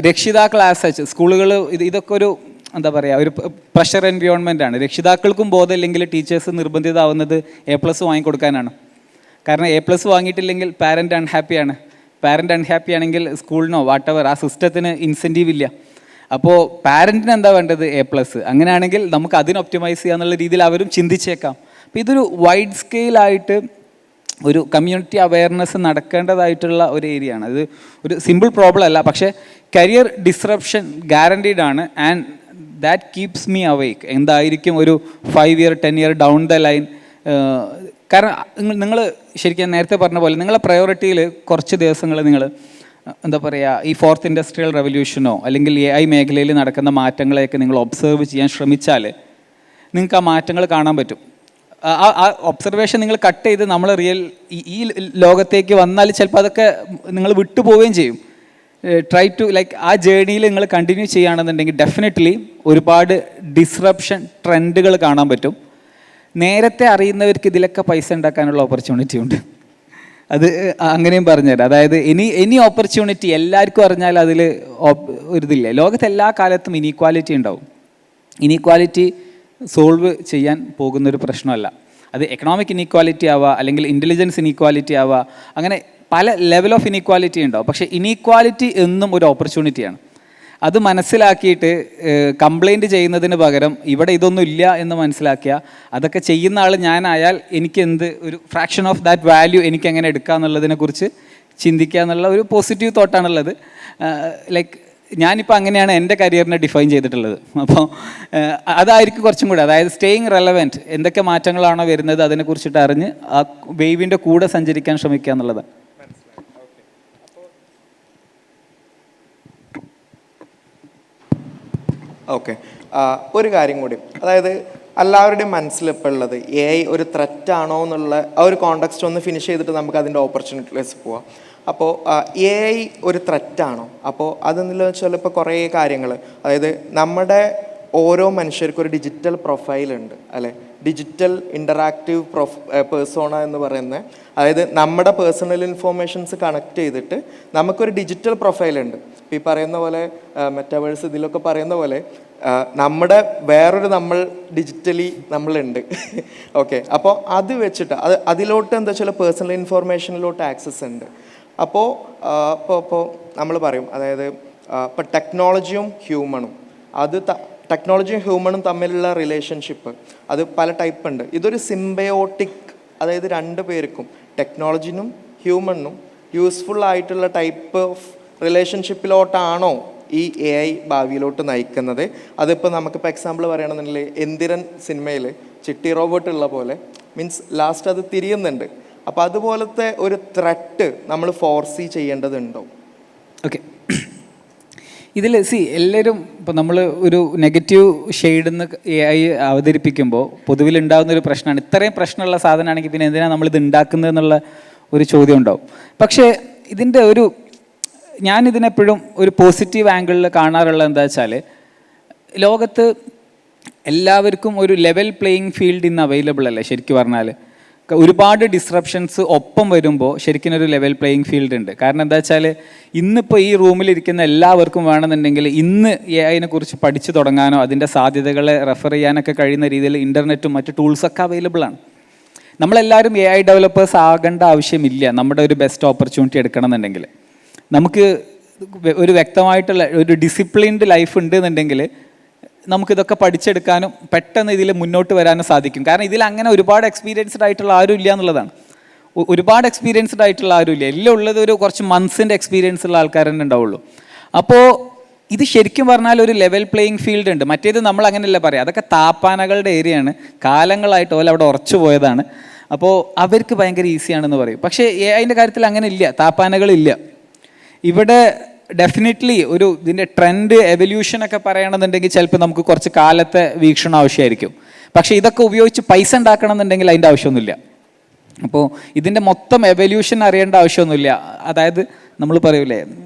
B: രക്ഷിതാക്കൾ ആസ് സച്ച് സ്കൂളുകൾ ഇതൊക്കെ ഒരു എന്താ പറയുക, ഒരു പ്രഷർ എൻവയോൺമെൻ്റ് ആണ്. രക്ഷിതാക്കൾക്കും ബോധമില്ലെങ്കിൽ ടീച്ചേഴ്സ് നിർബന്ധിതമാവുന്നത് A+ വാങ്ങിക്കൊടുക്കാനാണ്. കാരണം A+ വാങ്ങിയിട്ടില്ലെങ്കിൽ പാരൻ്റ് അൺഹാപ്പിയാണ്. പാരൻ്റ് അൺഹാപ്പി ആണെങ്കിൽ സ്കൂളിനോ വാട്ടെവർ ആ സിസ്റ്റത്തിന് ഇൻസെൻറ്റീവ് ഇല്ല. അപ്പോൾ പാരൻറ്റിന് എന്താ വേണ്ടത്? A+. അങ്ങനെയാണെങ്കിൽ നമുക്ക് അതിന് ഒപ്റ്റിമൈസ് ചെയ്യുക എന്നുള്ള രീതിയിൽ അവരും ചിന്തിച്ചേക്കാം. അപ്പോൾ ഇതൊരു വൈഡ് സ്കെയിലായിട്ട് ഒരു കമ്മ്യൂണിറ്റി അവയർനെസ് നടക്കേണ്ടതായിട്ടുള്ള ഒരു ഏരിയ ആണ്. അത് ഒരു സിമ്പിൾ പ്രോബ്ലം അല്ല, പക്ഷേ കരിയർ ഡിസ്റപ്ഷൻ ഗ്യാരണ്ടീഡ് ആണ്. And that keeps me അവേക്ക്. എന്തായിരിക്കും ഒരു 5 year 10 year down the line. കാരണം നിങ്ങൾ ശരിക്കും നേരത്തെ പറഞ്ഞ പോലെ നിങ്ങളെ പ്രയോറിറ്റിയിൽ കുറച്ച് ദിവസങ്ങൾ നിങ്ങൾ എന്താ പറയുക, ഈ 4th ഇൻഡസ്ട്രിയൽ റെവല്യൂഷനോ അല്ലെങ്കിൽ AI മേഖലയിൽ നടക്കുന്ന മാറ്റങ്ങളെയൊക്കെ നിങ്ങൾ ഒബ്സർവ് ചെയ്യാൻ ശ്രമിച്ചാൽ നിങ്ങൾക്ക് ആ മാറ്റങ്ങൾ കാണാൻ പറ്റും. ആ ഒബ്സർവേഷൻ നിങ്ങൾ കട്ട് ചെയ്ത് നമ്മൾ ഈ ലോകത്തേക്ക് വന്നാൽ ചിലപ്പോൾ അതൊക്കെ നിങ്ങൾ വിട്ടുപോവുകയും ചെയ്യും. ട്രൈ ടു ആ ജേർണിയിൽ നിങ്ങൾ കണ്ടിന്യൂ ചെയ്യുകയാണെന്നുണ്ടെങ്കിൽ ഡെഫിനറ്റ്ലി ഒരുപാട് ഡിസ്റപ്ഷൻ ട്രെൻഡുകൾ കാണാൻ പറ്റും. നേരത്തെ അറിയുന്നവർക്ക് ഇതിലൊക്കെ പൈസ ഉണ്ടാക്കാനുള്ള ഓപ്പർച്യൂണിറ്റി ഉണ്ട്. അത് അങ്ങനെയും പറഞ്ഞുതരാം. അതായത് എനി ഓപ്പർച്യൂണിറ്റി എല്ലാവർക്കും അറിഞ്ഞാൽ അതിൽ ഒരിതില്ല. ലോകത്ത് എല്ലാ കാലത്തും ഇനീക്വാലിറ്റി ഉണ്ടാവും. ഇനീക്വാലിറ്റി സോൾവ് ചെയ്യാൻ പോകുന്നൊരു പ്രശ്നമല്ല. അത് എക്കണോമിക് ഇനീക്വാലിറ്റി ആവുക, അല്ലെങ്കിൽ ഇൻ്റലിജൻസ് ഇനീക്വാലിറ്റി ആവുക, അങ്ങനെ പല ലെവൽ ഓഫ് ഇനീക്വാലിറ്റി ഉണ്ടാവും. പക്ഷേ ഇനീക്വാലിറ്റി എന്നും ഒരു ഓപ്പർച്യൂണിറ്റിയാണ്. അത് മനസ്സിലാക്കിയിട്ട് കംപ്ലൈൻറ്റ് ചെയ്യുന്നതിന് പകരം ഇവിടെ ഇതൊന്നും ഇല്ല എന്ന് മനസ്സിലാക്കിയാൽ, അതൊക്കെ ചെയ്യുന്ന ആൾ ഞാനായാൽ എനിക്ക് ഒരു ഫ്രാക്ഷൻ ഓഫ് ദാറ്റ് വാല്യൂ എനിക്ക് എങ്ങനെ എടുക്കുക എന്നുള്ളതിനെക്കുറിച്ച് ചിന്തിക്കുക എന്നുള്ള ഒരു പോസിറ്റീവ് തോട്ടാണുള്ളത്. ഞാനിപ്പോൾ അങ്ങനെയാണ് എൻ്റെ കരിയറിനെ ഡിഫൈൻ ചെയ്തിട്ടുള്ളത്. അപ്പോൾ അതായിരിക്കും കുറച്ചും കൂടെ, അതായത് സ്റ്റേയിങ് റെലവൻറ്റ്, എന്തൊക്കെ മാറ്റങ്ങളാണോ വരുന്നത് അതിനെക്കുറിച്ചിട്ട് അറിഞ്ഞ് ആ വേവിൻ്റെ കൂടെ സഞ്ചരിക്കാൻ ശ്രമിക്കുക എന്നുള്ളത്.
A: ഓക്കെ, ഒരു കാര്യം കൂടി, അതായത് എല്ലാവരുടെയും മനസ്സിലിപ്പോൾ ഉള്ളത് AI ഒരു ത്രെറ്റ് ആണോ എന്നുള്ള ആ ഒരു കോണ്ടെക്സ്റ്റ് ഒന്ന് ഫിനിഷ് ചെയ്തിട്ട് നമുക്ക് അതിൻ്റെ ഓപ്പർച്യൂണിറ്റീസ് പോവാം. അപ്പോൾ AI ഒരു ത്രെറ്റാണോ? അപ്പോൾ അതെന്നുള്ള വെച്ചാൽ ഇപ്പോൾ കുറേ കാര്യങ്ങൾ, അതായത് നമ്മുടെ ഓരോ മനുഷ്യർക്കും ഒരു ഡിജിറ്റൽ പ്രൊഫൈലുണ്ട് അല്ലേ, ഡിജിറ്റൽ ഇൻ്ററാക്റ്റീവ് പേഴ്സോണ എന്ന് പറയുന്നത്. അതായത് നമ്മുടെ പേഴ്സണൽ ഇൻഫോർമേഷൻസ് കണക്ട് ചെയ്തിട്ട് നമുക്കൊരു ഡിജിറ്റൽ പ്രൊഫൈലുണ്ട്. ഇപ്പോൾ ഈ പറയുന്ന പോലെ മെറ്റാവേഴ്സ് ഇതിലൊക്കെ പറയുന്ന പോലെ നമ്മുടെ വേറൊരു നമ്മൾ ഡിജിറ്റലി നമ്മളുണ്ട്. ഓക്കെ, അപ്പോൾ അത് വെച്ചിട്ട് അതിലോട്ട് എന്താ വെച്ചാൽ പേഴ്സണൽ ഇൻഫോർമേഷനിലോട്ട് ആക്സസ് ഉണ്ട്. അപ്പോൾ ഇപ്പോൾ നമ്മൾ പറയും, അതായത് ഇപ്പോൾ ടെക്നോളജിയും ഹ്യൂമണും ടെക്നോളജിയും ഹ്യൂമണും തമ്മിലുള്ള റിലേഷൻഷിപ്പ് അത് പല ടൈപ്പ് ഉണ്ട്. ഇതൊരു സിംബയോട്ടിക്, അതായത് രണ്ട് പേർക്കും ടെക്നോളജിനും ഹ്യൂമണിനും യൂസ്ഫുൾ ആയിട്ടുള്ള ടൈപ്പ് ഓഫ് റിലേഷൻഷിപ്പിലോട്ടാണോ ഈ AI ഭാവിയിലോട്ട് നയിക്കുന്നത്? അതിപ്പോൾ നമുക്കിപ്പോൾ എക്സാമ്പിൾ പറയുകയാണെന്നുണ്ടെങ്കിൽ എന്തിരൻ സിനിമയിൽ ചിട്ടി റോബോട്ട് ഉള്ള പോലെ, മീൻസ് ലാസ്റ്റ് അത് തിരിയുന്നുണ്ട്. അപ്പോൾ അതുപോലത്തെ ഒരു ത്രെട്ട് നമ്മൾ ഫോർസീ ചെയ്യേണ്ടതുണ്ടോ?
B: ഓക്കെ, ഇതിൽ എല്ലാവരും ഇപ്പോൾ നമ്മൾ ഒരു നെഗറ്റീവ് ഷെയ്ഡെന്ന് AI അവതരിപ്പിക്കുമ്പോൾ പൊതുവിലുണ്ടാകുന്നൊരു പ്രശ്നമാണ്, ഇത്രയും പ്രശ്നമുള്ള സാധനമാണെങ്കിൽ പിന്നെ എന്തിനാണ് നമ്മളിത് ഉണ്ടാക്കുന്നത് എന്നുള്ള ഒരു ചോദ്യം ഉണ്ടാവും. പക്ഷേ ഇതിൻ്റെ ഞാനിതിനെപ്പോഴും ഒരു പോസിറ്റീവ് ആംഗിളിൽ കാണാറുള്ളത് എന്താ വെച്ചാൽ, ലോകത്ത് എല്ലാവർക്കും ഒരു ലെവൽ പ്ലേയിങ് ഫീൽഡ് ഇന്ന് അവൈലബിൾ അല്ലേ. ശരിക്കും പറഞ്ഞാൽ ഒരുപാട് ഡിസ്റപ്ഷൻസ് ഒപ്പം വരുമ്പോൾ ശരിക്കും ഒരു ലെവൽ പ്ലേയിങ് ഫീൽഡ് ഉണ്ട്. കാരണം എന്താ വെച്ചാൽ ഇന്നിപ്പോൾ ഈ റൂമിലിരിക്കുന്ന എല്ലാവർക്കും വേണമെന്നുണ്ടെങ്കിൽ ഇന്ന് AI കുറിച്ച് പഠിച്ചു തുടങ്ങാനോ അതിൻ്റെ സാധ്യതകളെ റെഫർ ചെയ്യാനൊക്കെ കഴിയുന്ന രീതിയിൽ ഇൻ്റർനെറ്റും മറ്റ് ടൂൾസൊക്കെ അവൈലബിൾ ആണ്. നമ്മളെല്ലാവരും AI ഡെവലപ്പേഴ്സ് ആകേണ്ട ആവശ്യമില്ല. നമ്മുടെ ഒരു ബെസ്റ്റ് ഓപ്പർച്യൂണിറ്റി എടുക്കണം എന്നുണ്ടെങ്കിൽ നമുക്ക് ഒരു വ്യക്തമായിട്ടുള്ള ഒരു ഡിസിപ്ലിൻഡ് ലൈഫ് ഉണ്ട് എന്നുണ്ടെങ്കിൽ നമുക്കിതൊക്കെ പഠിച്ചെടുക്കാനും പെട്ടെന്ന് ഇതിൽ മുന്നോട്ട് വരാനും സാധിക്കും. കാരണം ഇതിൽ അങ്ങനെ ഒരുപാട് എക്സ്പീരിയൻസ്ഡ് ആയിട്ടുള്ള ആരും ഇല്ല എന്നുള്ളതാണ്. ഒരുപാട് എക്സ്പീരിയൻസ്ഡ് ആയിട്ടുള്ള ആരും ഇല്ല. എല്ലാം ഉള്ളത് ഒരു കുറച്ച് മന്ത്സിൻ്റെ എക്സ്പീരിയൻസ് ഉള്ള ആൾക്കാർ തന്നെ ഉണ്ടാവുള്ളൂ. അപ്പോൾ ഇത് ശരിക്കും പറഞ്ഞാൽ ഒരു ലെവൽ പ്ലേയിങ് ഫീൽഡ് ഉണ്ട്. മറ്റേത് നമ്മൾ അങ്ങനെയല്ല പറയാം, അതൊക്കെ താപ്പാനകളുടെ ഏരിയയാണ്, കാലങ്ങളായിട്ട് ഓല അവിടെ ഉറച്ചു പോയതാണ്. അപ്പോൾ അവർക്ക് ഭയങ്കര ഈസിയാണെന്ന് പറയും. പക്ഷേ അതിൻ്റെ കാര്യത്തിൽ അങ്ങനെ ഇല്ല, താപ്പാനകളില്ല. ഇവിടെ ഡെഫിനറ്റ്ലി ഒരു ഇതിൻ്റെ ട്രെൻഡ് എവല്യൂഷനൊക്കെ പറയണമെന്നുണ്ടെങ്കിൽ ചിലപ്പോൾ നമുക്ക് കുറച്ച് കാലത്തെ വീക്ഷണം ആവശ്യമായിരിക്കും. പക്ഷേ ഇതൊക്കെ ഉപയോഗിച്ച് പൈസ ഉണ്ടാക്കണം എന്നുണ്ടെങ്കിൽ അതിൻ്റെ ആവശ്യമൊന്നുമില്ല. അപ്പോൾ ഇതിൻ്റെ മൊത്തം എവല്യൂഷൻ അറിയേണ്ട ആവശ്യമൊന്നുമില്ല. അതായത് നമ്മൾ പറയൂലേ,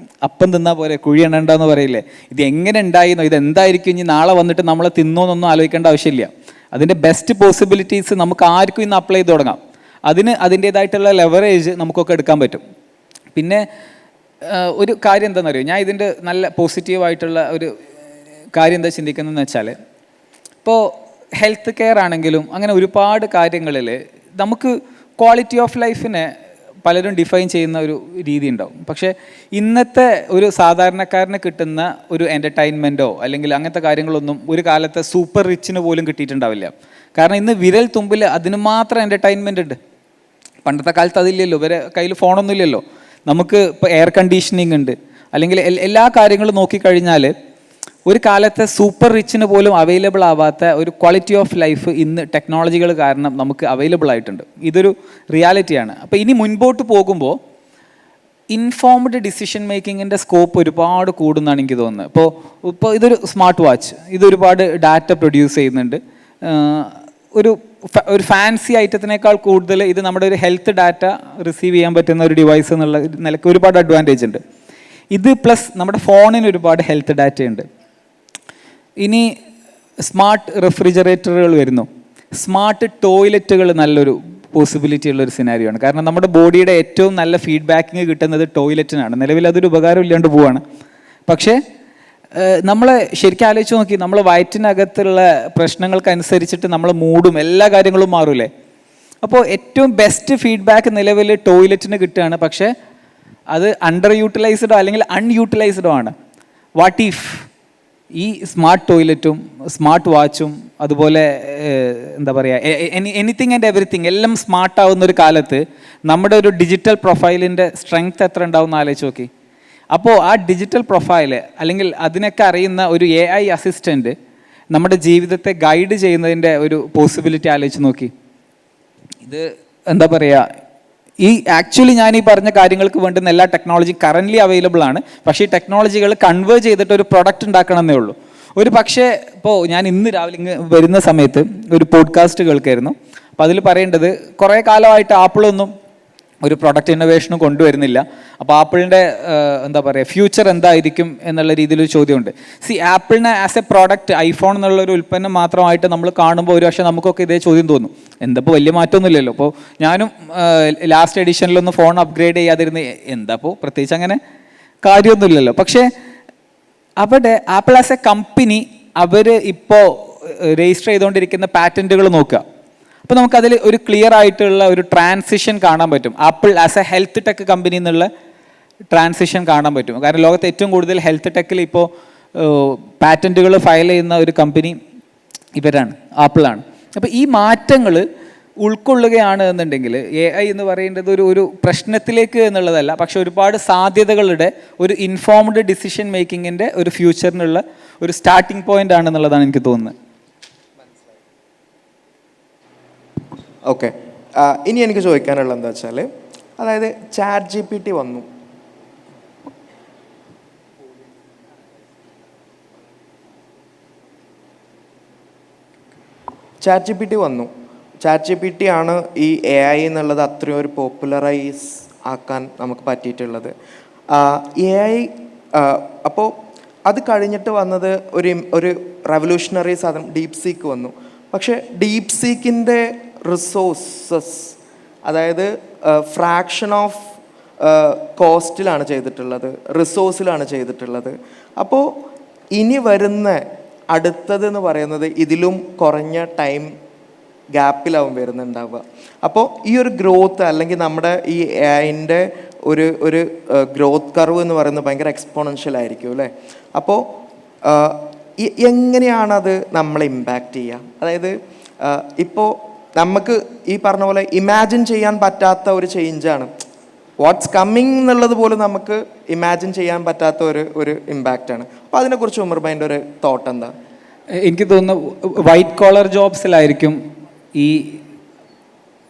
B: അപ്പം തിന്നാൽ പോലെ കുഴി എണ്ണണ്ടെന്ന് പറയില്ലേ, ഇത് എങ്ങനെ ഉണ്ടായിരുന്നോ, ഇത് എന്തായിരിക്കും ഇനി നാളെ വന്നിട്ട് നമ്മളെ തിന്നോന്നൊന്നും ആലോചിക്കേണ്ട ആവശ്യമില്ല. അതിൻ്റെ ബെസ്റ്റ് പോസിബിലിറ്റീസ് നമുക്ക് ആർക്കും ഇന്ന് അപ്ലൈ ചെയ്ത് തുടങ്ങാം. അതിന് അതിൻ്റേതായിട്ടുള്ള ലെവറേജ് നമുക്കൊക്കെ എടുക്കാൻ പറ്റും. പിന്നെ ഒരു കാര്യം എന്താണെന്ന് അറിയോ, ഞാൻ ഇതിൻ്റെ നല്ല പോസിറ്റീവായിട്ടുള്ള ഒരു കാര്യം എന്താ ചിന്തിക്കുന്നതെന്ന് വെച്ചാൽ, ഇപ്പോൾ ഹെൽത്ത് കെയർ ആണെങ്കിലും അങ്ങനെ ഒരുപാട് കാര്യങ്ങളിൽ നമുക്ക് ക്വാളിറ്റി ഓഫ് ലൈഫിനെ പലരും ഡിഫൈൻ ചെയ്യുന്ന ഒരു രീതി ഉണ്ടാവും. പക്ഷേ ഇന്നത്തെ ഒരു സാധാരണക്കാരന് കിട്ടുന്ന ഒരു എൻ്റർടൈൻമെൻറ്റോ അല്ലെങ്കിൽ അങ്ങനത്തെ കാര്യങ്ങളൊന്നും ഒരു കാലത്തെ സൂപ്പർ റിച്ചിന് പോലും കിട്ടിയിട്ടുണ്ടാവില്ല. കാരണം ഇന്ന് വിരൽ തുമ്പിൽ അതിന് മാത്രം എൻ്റർടൈൻമെൻ്റ് ഉണ്ട്. പണ്ടത്തെ കാലത്ത് അതില്ലല്ലോ, ഇവരെ കയ്യിൽ ഫോണൊന്നും ഇല്ലല്ലോ. നമുക്ക് ഇപ്പോൾ എയർ കണ്ടീഷനിങ് ഉണ്ട്, അല്ലെങ്കിൽ എല്ലാ കാര്യങ്ങളും നോക്കിക്കഴിഞ്ഞാൽ ഒരു കാലത്തെ സൂപ്പർ റിച്ചിന് പോലും അവൈലബിൾ ആവാത്ത ഒരു ക്വാളിറ്റി ഓഫ് ലൈഫ് ഇന്ന് ടെക്നോളജികൾ കാരണം നമുക്ക് അവൈലബിൾ ആയിട്ടുണ്ട്. ഇതൊരു റിയാലിറ്റിയാണ്. അപ്പോൾ ഇനി മുൻപോട്ട് പോകുമ്പോൾ ഇൻഫോംഡ് ഡിസിഷൻ മേക്കിങ്ങിൻ്റെ സ്കോപ്പ് ഒരുപാട് കൂടുന്നതാണ് എനിക്ക് തോന്നുന്നത്. ഇപ്പോൾ ഇതൊരു സ്മാർട്ട് വാച്ച്, ഇതൊരുപാട് ഡാറ്റ പ്രൊഡ്യൂസ് ചെയ്യുന്നുണ്ട്. ഒരു ഫാൻസി ഐറ്റത്തിനേക്കാൾ കൂടുതൽ ഇത് നമ്മുടെ ഒരു ഹെൽത്ത് ഡാറ്റ റിസീവ് ചെയ്യാൻ പറ്റുന്ന ഒരു ഡിവൈസ് എന്നുള്ള നിലയ്ക്ക് ഒരുപാട് അഡ്വാൻറ്റേജ് ഉണ്ട്. ഇത് പ്ലസ് നമ്മുടെ ഫോണിന് ഒരുപാട് ഹെൽത്ത് ഡാറ്റ ഉണ്ട്. ഇനി സ്മാർട്ട് റെഫ്രിജറേറ്ററുകൾ വരുന്നു. സ്മാർട്ട് ടോയ്ലറ്റുകൾ നല്ലൊരു പോസിബിലിറ്റി ഉള്ളൊരു സിനാരിയോ ആണ്. കാരണം നമ്മുടെ ബോഡിയുടെ ഏറ്റവും നല്ല ഫീഡ്ബാക്കിങ് കിട്ടുന്നത് ടോയ്ലറ്റിനാണ്. നിലവിൽ അതൊരു ഉപകാരം ഇല്ലാണ്ട് പോവാണ്. പക്ഷേ നമ്മൾ ശരിക്കും ആലോചിച്ച് നോക്കി, നമ്മൾ വയറ്റിനകത്തുള്ള പ്രശ്നങ്ങൾക്കനുസരിച്ചിട്ട് നമ്മളെ മൂഡും എല്ലാ കാര്യങ്ങളും മാറൂലേ. അപ്പോൾ ഏറ്റവും ബെസ്റ്റ് ഫീഡ്ബാക്ക് നിലവിൽ ടോയ്ലറ്റിന് കിട്ടുകയാണ്. പക്ഷേ അത് അണ്ടർ യൂട്ടിലൈസ്ഡോ അല്ലെങ്കിൽ അൺയൂട്ടിലൈസ്ഡോ ആണ്. വാട്ട് ഇഫ് ഈ സ്മാർട്ട് ടോയ്ലറ്റും സ്മാർട്ട് വാച്ചും അതുപോലെ എന്താ പറയുക, എനിത്തിങ് ആൻഡ് എവറിത്തിങ് എല്ലാം സ്മാർട്ടാവുന്ന ഒരു കാലത്ത് നമ്മുടെ ഒരു ഡിജിറ്റൽ പ്രൊഫൈലിൻ്റെ സ്ട്രെങ്ത് എത്ര ഉണ്ടാവും എന്ന് ആലോചിച്ച് നോക്കി. അപ്പോൾ ആ ഡിജിറ്റൽ പ്രൊഫൈല് അല്ലെങ്കിൽ അതിനൊക്കെ അറിയുന്ന ഒരു AI അസിസ്റ്റൻറ്റ് നമ്മുടെ ജീവിതത്തെ ഗൈഡ് ചെയ്യുന്നതിൻ്റെ ഒരു പോസിബിലിറ്റി ആലോചിച്ച് നോക്കി. ഇത് എന്താ പറയുക, ആക്ച്വലി ഞാൻ ഈ പറഞ്ഞ കാര്യങ്ങൾക്ക് വേണ്ടുന്ന എല്ലാ ടെക്നോളജിയും കറൻ്റ്ലി അവൈലബിൾ ആണ്. പക്ഷേ ഈ ടെക്നോളജികൾ കൺവേർട്ട് ചെയ്തിട്ട് ഒരു പ്രൊഡക്റ്റ് ഉണ്ടാക്കണമെന്നേ ഉള്ളൂ. ഒരു പക്ഷേ ഇപ്പോൾ ഞാൻ ഇന്ന് രാവിലെ ഇങ്ങ് വരുന്ന സമയത്ത് ഒരു പോഡ്കാസ്റ്റ് കേൾക്കായിരുന്നു. അപ്പോൾ അതിൽ പറയേണ്ടത്, കുറേ കാലമായിട്ട് ആപ്പിളൊന്നും ഒരു പ്രൊഡക്റ്റ് ഇന്നോവേഷനും കൊണ്ടുവരുന്നില്ല. അപ്പോൾ ആപ്പിളിൻ്റെ എന്താ പറയുക ഫ്യൂച്ചർ എന്തായിരിക്കും എന്നുള്ള രീതിയിലൊരു ചോദ്യമുണ്ട്. ആപ്പിളിനെ ആസ് എ പ്രോഡക്റ്റ് ഐഫോൺ എന്നുള്ളൊരു ഉൽപ്പന്നം മാത്രമായിട്ട് നമ്മൾ കാണുമ്പോൾ ഒരു പക്ഷേ നമുക്കൊക്കെ ഇതേ ചോദ്യം തോന്നും, എന്താപ്പോൾ വലിയ മാറ്റമൊന്നുമില്ലല്ലോ. അപ്പോൾ ഞാനും ലാസ്റ്റ് എഡിഷനിലൊന്ന് ഫോൺ അപ്ഗ്രേഡ് ചെയ്യാതിരുന്ന് എന്താപ്പോൾ പ്രത്യേകിച്ച് അങ്ങനെ കാര്യമൊന്നുമില്ലല്ലോ. പക്ഷേ അവിടെ ആപ്പിൾ ആസ് എ കമ്പനി അവർ ഇപ്പോൾ രജിസ്റ്റർ ചെയ്തുകൊണ്ടിരിക്കുന്ന പാറ്റൻറ്റുകൾ നോക്കുക. അപ്പോൾ നമുക്കതിൽ ഒരു ക്ലിയർ ആയിട്ടുള്ള ഒരു ട്രാൻസിഷൻ കാണാൻ പറ്റും. Apple as A health tech company എന്നുള്ള ട്രാൻസിഷൻ കാണാൻ പറ്റും. കാരണം ലോകത്ത് ഏറ്റവും കൂടുതൽ ഹെൽത്ത് ടെക്കിൽ ഇപ്പോൾ പാറ്റൻറ്റുകൾ ഫയൽ ചെയ്യുന്ന ഒരു കമ്പനി ഇവരാണ്, ആപ്പിളാണ്. അപ്പോൾ ഈ മാറ്റങ്ങൾ ഉൾക്കൊള്ളുകയാണ് എന്നുണ്ടെങ്കിൽ AI എന്ന് പറയേണ്ടത് ഒരു പ്രശ്നത്തിലേക്ക് എന്നുള്ളതല്ല, പക്ഷെ ഒരുപാട് സാധ്യതകളുടെ ഒരു ഇൻഫോംഡ് ഡിസിഷൻ മേക്കിങ്ങിൻ്റെ ഒരു ഫ്യൂച്ചറിനുള്ള ഒരു സ്റ്റാർട്ടിംഗ് പോയിന്റ് ആണെന്നുള്ളതാണ് എനിക്ക് തോന്നുന്നത്.
A: ഓക്കെ, ഇനി എനിക്ക് ചോദിക്കാനുള്ളത് എന്താ വെച്ചാൽ, അതായത് ChatGPT വന്നു. ChatGPT ആണ് ഈ AI എന്നുള്ളത് അത്രയും ഒരു പോപ്പുലറൈസ് ആക്കാൻ നമുക്ക് പറ്റിയിട്ടുള്ളത്. AI അപ്പോൾ അത് കഴിഞ്ഞിട്ട് വന്നത് ഒരു റെവല്യൂഷണറി സാധനം ഡീപ് സീക്ക് വന്നു. പക്ഷേ ഡീപ് സീക്കിൻ്റെ റിസോഴ്സസ്, അതായത് ഫ്രാക്ഷൻ ഓഫ് കോസ്റ്റിലാണ് ചെയ്തിട്ടുള്ളത്, റിസോഴ്സിലാണ് ചെയ്തിട്ടുള്ളത്. അപ്പോൾ ഇനി വരുന്ന അടുത്തതെന്ന് പറയുന്നത് ഇതിലും കുറഞ്ഞ ടൈം ഗ്യാപ്പിലാവും വരുന്നുണ്ടാവുക. അപ്പോൾ ഈ ഒരു ഗ്രോത്ത് അല്ലെങ്കിൽ നമ്മുടെ ഈ AI-ൻ്റെ ഒരു ഗ്രോത്ത് കർവ് എന്ന് പറയുന്നത് ഭയങ്കര എക്സ്പോണൻഷ്യൽ ആയിരിക്കും അല്ലേ. അപ്പോൾ എങ്ങനെയാണത് നമ്മളെ ഇമ്പാക്റ്റ് ചെയ്യുക? അതായത് ഇപ്പോൾ നമുക്ക് ഈ പറഞ്ഞ പോലെ ഇമാജിൻ ചെയ്യാൻ പറ്റാത്ത ഒരു ചേഞ്ചാണ്. വാട്ട്സ് കമ്മിങ് എന്നുള്ളത് പോലും നമുക്ക് ഇമാജിൻ ചെയ്യാൻ പറ്റാത്ത ഒരു ഇമ്പാക്റ്റാണ്. അപ്പോൾ അതിനെക്കുറിച്ച് ഉമർ ഭായിൻ്റെ ഒരു തോട്ട് എന്താ?
B: എനിക്ക് തോന്നുന്നു വൈറ്റ് കോളർ ജോബ്സിലായിരിക്കും ഈ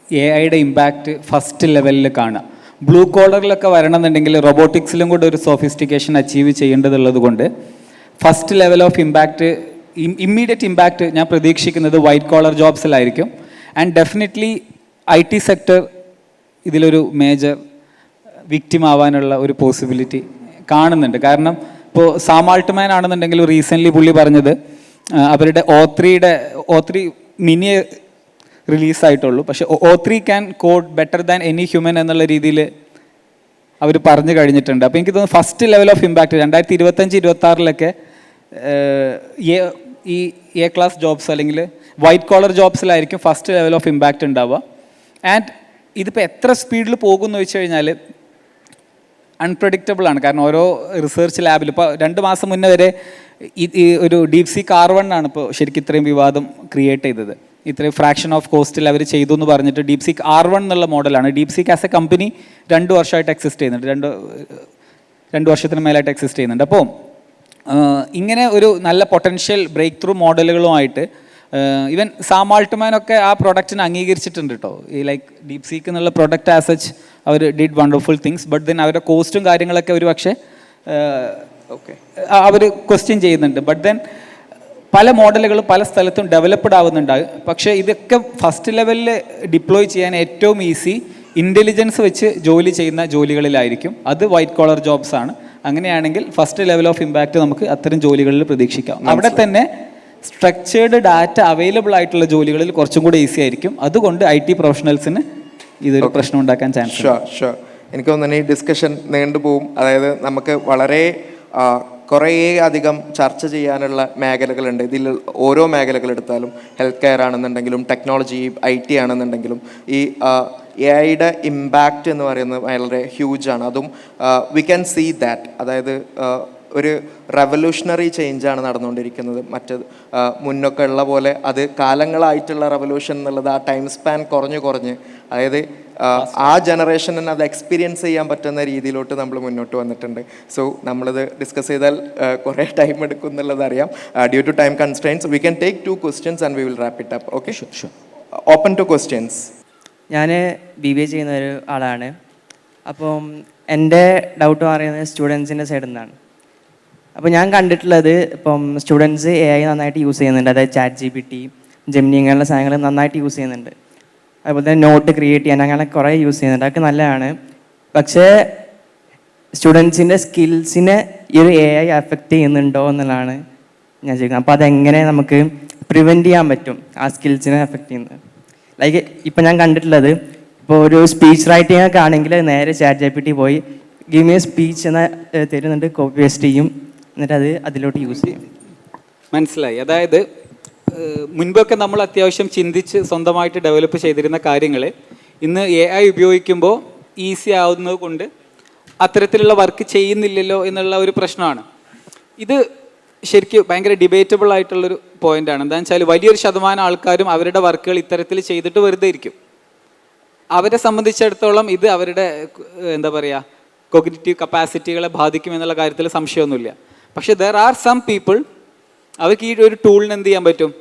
B: AI ഇമ്പാക്റ്റ് ഫസ്റ്റ് ലെവലിൽ കാണുക. ബ്ലൂ കോളറിലൊക്കെ വരണമെന്നുണ്ടെങ്കിൽ റോബോട്ടിക്സിലും കൂടെ ഒരു സോഫിസ്റ്റിക്കേഷൻ അച്ചീവ് ചെയ്യേണ്ടതുള്ളത് കൊണ്ട് first level of impact, immediate impact ഞാൻ പ്രതീക്ഷിക്കുന്നത് വൈറ്റ് കോളർ ജോബ്സിലായിരിക്കും. ആൻഡ് ഡെഫിനറ്റ്ലി IT സെക്ടർ ഇതിലൊരു മേജർ വിക്റ്റിം ആവാനുള്ള ഒരു പോസിബിലിറ്റി കാണുന്നുണ്ട്. കാരണം ഇപ്പോൾ സാം ആൾട്ട്മാൻ ആണെന്നുണ്ടെങ്കിൽ റീസെൻ്റ്ലി പുള്ളി പറഞ്ഞത് അവരുടെ O3 മിനി റിലീസായിട്ടുള്ളൂ, പക്ഷേ O3 can code better than any human എന്നുള്ള രീതിയിൽ അവർ പറഞ്ഞു കഴിഞ്ഞിട്ടുണ്ട്. അപ്പോൾ എനിക്ക് തോന്നുന്നു ഫസ്റ്റ് ലെവൽ ഓഫ് ഇമ്പാക്റ്റ് 2025-26 ഈ A ക്ലാസ് ജോബ്സ് അല്ലെങ്കിൽ വൈറ്റ് കോളർ ജോബ്സിലായിരിക്കും ഫസ്റ്റ് ലെവൽ ഓഫ് ഇമ്പാക്റ്റ് ഉണ്ടാവുക. ആൻഡ് ഇതിപ്പോൾ എത്ര സ്പീഡിൽ പോകുമെന്ന് വെച്ച് കഴിഞ്ഞാൽ അൺപ്രഡിക്റ്റബിൾ ആണ്. കാരണം ഓരോ റിസർച്ച് ലാബിൽ ഇപ്പോൾ 2 മാസം മുന്നേ വരെ ഈ ഒരു DeepSeek R1 ആണ് ഇപ്പോൾ ശരിക്കും ഇത്രയും വിവാദം ക്രിയേറ്റ് ചെയ്തത്. ഇത്രയും ഫ്രാക്ഷൻ ഓഫ് കോസ്റ്റിൽ അവർ ചെയ്തു എന്ന് പറഞ്ഞിട്ട് DeepSeek R1 എന്നുള്ള മോഡലാണ്. DeepSeek ആസ് എ കമ്പനി 2 വർഷമായിട്ട് എക്സിസ്റ്റ് ചെയ്യുന്നുണ്ട്, 2 വർഷത്തിന് മേലായിട്ട് എക്സിസ്റ്റ് ചെയ്യുന്നുണ്ട്. അപ്പോൾ ഇങ്ങനെ ഒരു നല്ല പൊട്ടൻഷ്യൽ ബ്രേക്ക് ത്രൂ മോഡലുകളുമായിട്ട് ഈവൻ സാം ആൾട്ട്മാനൊക്കെ ആ പ്രൊഡക്റ്റിനെ അംഗീകരിച്ചിട്ടുണ്ട് കേട്ടോ. ഈ ലൈക്ക് DeepSeek എന്നുള്ള പ്രൊഡക്റ്റ് ആസ് സച്ച് അവർ did wonderful things. But then അവരുടെ കോസ്റ്റും കാര്യങ്ങളൊക്കെ ഒരു പക്ഷേ അവർ ക്വസ്റ്റ്യൻ ചെയ്യുന്നുണ്ട്. ബട്ട് ദെൻ പല മോഡലുകളും പല സ്ഥലത്തും ഡെവലപ്ഡ് ആവുന്നുണ്ടാകും. പക്ഷേ ഇതൊക്കെ ഫസ്റ്റ് ലെവലിൽ ഡിപ്ലോയ് ചെയ്യാൻ ഏറ്റവും ഈസി ഇൻ്റലിജൻസ് വെച്ച് ജോലി ചെയ്യുന്ന ജോലികളിലായിരിക്കും. അത് വൈറ്റ് കോളർ ജോബ്സ് ആണ്. അങ്ങനെയാണെങ്കിൽ ഫസ്റ്റ് ലെവൽ ഓഫ് ഇമ്പാക്റ്റ് നമുക്ക് അത്തരം ജോലികളിൽ പ്രതീക്ഷിക്കാം. അവിടെ തന്നെ സ്ട്രക്ചേർഡ് ഡാറ്റ അവൈലബിൾ ആയിട്ടുള്ള ജോലികളിൽ കുറച്ചും കൂടി ഈസി ആയിരിക്കും. അതുകൊണ്ട് IT പ്രൊഫഷണൽസിന് ഇതൊരു പ്രശ്നം ഉണ്ടാക്കാൻ ചാൻസ്.
A: ഷുവർ. എനിക്ക് തോന്നുന്നു ഈ ഡിസ്കഷൻ നീണ്ടുപോകും. അതായത് നമുക്ക് വളരെ കുറേ അധികം ചർച്ച ചെയ്യാനുള്ള മേഖലകളുണ്ട്. ഇതിൽ ഓരോ മേഖലകളെടുത്താലും ഹെൽത്ത് കെയർ ആണെന്നുണ്ടെങ്കിലും ടെക്നോളജി IT ആണെന്നുണ്ടെങ്കിലും ഈ AI ഇമ്പാക്റ്റ് എന്ന് പറയുന്നത് വളരെ ഹ്യൂജാണ്. അതും വി ക്യാൻ സീ ദാറ്റ്. അതായത് ഒരു റെവല്യൂഷണറി ചേഞ്ചാണ് നടന്നുകൊണ്ടിരിക്കുന്നത്. മറ്റത് മുന്നൊക്കെ ഉള്ള പോലെ അത് കാലങ്ങളായിട്ടുള്ള റെവല്യൂഷൻ എന്നുള്ളത് ആ ടൈം സ്പാൻ കുറഞ്ഞ് അതായത് ആ ജനറേഷന് അത് എക്സ്പീരിയൻസ് ചെയ്യാൻ പറ്റുന്ന രീതിയിലോട്ട് നമ്മൾ മുന്നോട്ട് വന്നിട്ടുണ്ട്. സോ നമ്മളിത് ഡിസ്കസ് ചെയ്താൽ കുറേ ടൈം എടുക്കും എന്നുള്ളത് അറിയാം. Due to time constraints we can take 2 questions and we will wrap it up. Okay, open to questions.
C: ഞാൻ BBA ചെയ്യുന്ന ഒരു ആളാണ്. അപ്പം എൻ്റെ ഡൗട്ട് പറയുന്നത് സ്റ്റുഡൻസിൻ്റെ സൈഡിൽ നിന്നാണ്. അപ്പോൾ ഞാൻ കണ്ടിട്ടുള്ളത് ഇപ്പം സ്റ്റുഡൻസ് AI നന്നായിട്ട് യൂസ് ചെയ്യുന്നുണ്ട്. അതായത് ChatGPT, Gemini അങ്ങനെയുള്ള സാധനങ്ങൾ നന്നായിട്ട് യൂസ് ചെയ്യുന്നുണ്ട്. അതുപോലെ തന്നെ നോട്ട് ക്രിയേറ്റ് ചെയ്യാൻ അങ്ങനെ കുറേ യൂസ് ചെയ്യുന്നുണ്ട്. അതൊക്കെ നല്ലതാണ്. പക്ഷേ സ്റ്റുഡൻസിൻ്റെ സ്കിൽസിനെ ഈ ഒരു AI അഫക്റ്റ് ചെയ്യുന്നുണ്ടോ എന്നുള്ളതാണ് ഞാൻ ചോദിക്കുന്നത്. അപ്പോൾ അതെങ്ങനെ നമുക്ക് പ്രിവെൻറ്റ് ചെയ്യാൻ പറ്റും ആ സ്കിൽസിനെ അഫക്റ്റ് ചെയ്യുന്നത്? ലൈക്ക് ഇപ്പം ഞാൻ കണ്ടിട്ടുള്ളത്, ഇപ്പോൾ ഒരു സ്പീച്ച് റൈറ്റിംഗ് ഒക്കെ ആണെങ്കിൽ നേരെ ChatGPT പോയി ഗിവ് മി എ സ്പീച്ച് എന്ന് തരുന്നുണ്ട്, കോപ്പി പേസ്റ്റ് ചെയ്യും, എന്നിട്ട് അത് അതിലോട്ട് യൂസ് ചെയ്യും.
B: മനസ്സിലായി. അതായത് മുൻപൊക്കെ നമ്മൾ അത്യാവശ്യം ചിന്തിച്ച് സ്വന്തമായിട്ട് ഡെവലപ്പ് ചെയ്തിരുന്ന കാര്യങ്ങൾ ഇന്ന് AI ഉപയോഗിക്കുമ്പോൾ ഈസി ആവുന്നത് കൊണ്ട് അത്തരത്തിലുള്ള വർക്ക് ചെയ്യുന്നില്ലല്ലോ എന്നുള്ള ഒരു പ്രശ്നമാണ്. ഇത് ശരിക്കും ഭയങ്കര ഡിബേറ്റബിൾ ആയിട്ടുള്ളൊരു പോയിൻ്റാണ്. എന്താണെന്ന് വെച്ചാൽ വലിയൊരു ശതമാനം ആൾക്കാരും അവരുടെ വർക്കുകൾ ഇത്തരത്തിൽ ചെയ്തിട്ട് വെറുതെ ഇരിക്കും. അവരെ സംബന്ധിച്ചിടത്തോളം ഇത് അവരുടെ എന്താ പറയുക കോഗ്നിറ്റീവ് കപ്പാസിറ്റികളെ ബാധിക്കും എന്നുള്ള കാര്യത്തിൽ സംശയമൊന്നുമില്ല. പക്ഷേ ദർ ആർ സം പീപ്പിൾ, അവർക്ക് ഈ ഒരു ടൂളിന് എന്ത് ചെയ്യാൻ പറ്റും?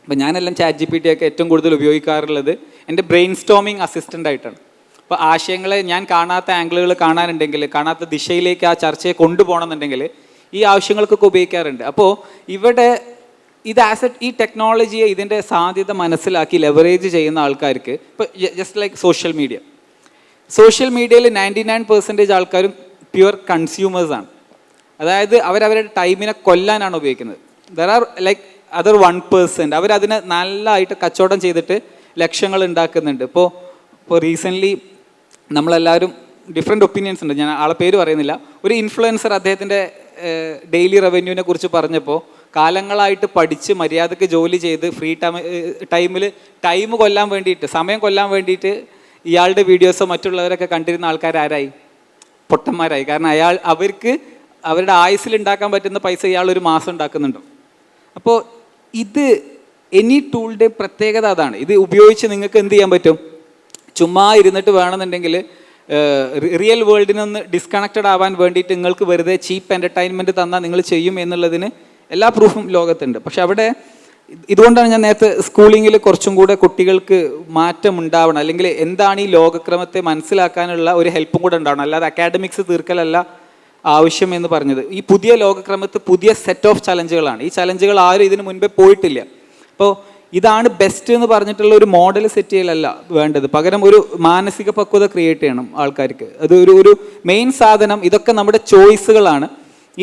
B: അപ്പോൾ ഞാനെല്ലാം ChatGPT ഒക്കെ ഏറ്റവും കൂടുതൽ ഉപയോഗിക്കാറുള്ളത് എൻ്റെ ബ്രെയിൻ സ്റ്റോമിങ് അസിസ്റ്റൻ്റ് ആയിട്ടാണ്. അപ്പോൾ ആശയങ്ങളെ ഞാൻ കാണാത്ത ആംഗിളുകൾ കാണാനുണ്ടെങ്കിൽ, കാണാത്ത ദിശയിലേക്ക് ആ ചർച്ചയെ കൊണ്ടുപോകണമെന്നുണ്ടെങ്കിൽ ഈ ആവശ്യങ്ങൾക്കൊക്കെ ഉപയോഗിക്കാറുണ്ട്. അപ്പോൾ ഇവിടെ ഇത് ഈ ടെക്നോളജിയെ ഇതിൻ്റെ സാധ്യത മനസ്സിലാക്കി ലെവറേജ് ചെയ്യുന്ന ആൾക്കാർക്ക് ഇപ്പോൾ ജസ്റ്റ് ലൈക്ക് സോഷ്യൽ മീഡിയയിൽ 99% ആൾക്കാരും പ്യുവർ കൺസ്യൂമേഴ്സാണ്. അതായത് അവരവരുടെ ടൈമിനെ കൊല്ലാനാണ് ഉപയോഗിക്കുന്നത്. ദർ ആർ ലൈക്ക് അതർ 1% അവരതിനെ നല്ലതായിട്ട് കച്ചവടം ചെയ്തിട്ട് ലക്ഷങ്ങൾ ഉണ്ടാക്കുന്നുണ്ട്. ഇപ്പോൾ റീസെൻ്റ്ലി നമ്മളെല്ലാവരും ഡിഫറെൻറ്റ് ഒപ്പീനിയൻസ് ഉണ്ട്, ഞാൻ ആളെ പേര് പറയുന്നില്ല. ഒരു ഇൻഫ്ലുവൻസർ അദ്ദേഹത്തിൻ്റെ ഡെയിലി റവന്യൂവിനെ കുറിച്ച് പറഞ്ഞപ്പോൾ കാലങ്ങളായിട്ട് പഠിച്ച് മര്യാദക്ക് ജോലി ചെയ്ത് ഫ്രീ ടൈം കൊല്ലാൻ വേണ്ടിയിട്ട്, സമയം കൊല്ലാൻ വേണ്ടിയിട്ട് ഇയാളുടെ വീഡിയോസോ മറ്റുള്ളവരൊക്കെ കണ്ടിരുന്ന ആൾക്കാരായി പൊട്ടന്മാരായി. കാരണം അവർക്ക് അവരുടെ ആയുസ്സിൽ ഉണ്ടാക്കാൻ പറ്റുന്ന പൈസ ഇയാൾ ഒരു മാസം ഉണ്ടാക്കുന്നുണ്ടോ? അപ്പോൾ ഇത് എനി ടൂളിൻ്റെ പ്രത്യേകത അതാണ്. ഇത് ഉപയോഗിച്ച് നിങ്ങൾക്ക് എന്ത് ചെയ്യാൻ പറ്റും? ചുമ്മാ ഇരുന്നിട്ട് വേണമെന്നുണ്ടെങ്കിൽ റിയൽ വേൾഡിൽ നിന്ന് ഡിസ്കണക്റ്റഡ് ആവാൻ വേണ്ടിയിട്ട് നിങ്ങൾക്ക് വെറുതെ ചീപ്പ് എൻ്റർടൈൻമെൻറ്റ് തന്നാൽ നിങ്ങൾ ചെയ്യും എന്നുള്ളതിന് എല്ലാ പ്രൂഫും ലോകത്തുണ്ട്. പക്ഷെ അവിടെ ഇതുകൊണ്ടാണ് ഞാൻ നേരത്തെ സ്കൂളിങ്ങിൽ കുറച്ചും കൂടെ കുട്ടികൾക്ക് മാറ്റം ഉണ്ടാവണം, അല്ലെങ്കിൽ എന്താണ് ഈ ലോകക്രമത്തെ മനസ്സിലാക്കാനുള്ള ഒരു ഹെൽപ്പും കൂടെ ഉണ്ടാവണം, അല്ലാതെ അക്കാഡമിക്സ് തീർക്കലല്ല ആവശ്യം എന്ന് പറഞ്ഞത്. ഈ പുതിയ ലോകക്രമത്ത് പുതിയ സെറ്റ് ഓഫ് ചലഞ്ചുകളാണ്. ഈ ചലഞ്ചുകൾ ആരും ഇതിന് മുൻപേ പോയിട്ടില്ല. അപ്പോൾ ഇതാണ് ബെസ്റ്റ് എന്ന് പറഞ്ഞിട്ടുള്ള ഒരു മോഡൽ സെറ്റ് ചെയ്യലല്ല വേണ്ടത്, പകരം ഒരു മാനസിക പക്വത ക്രിയേറ്റ് ചെയ്യണം ആൾക്കാർക്ക്. അത് ഒരു മെയിൻ സാധനം ഇതൊക്കെ നമ്മുടെ ചോയ്സുകളാണ്.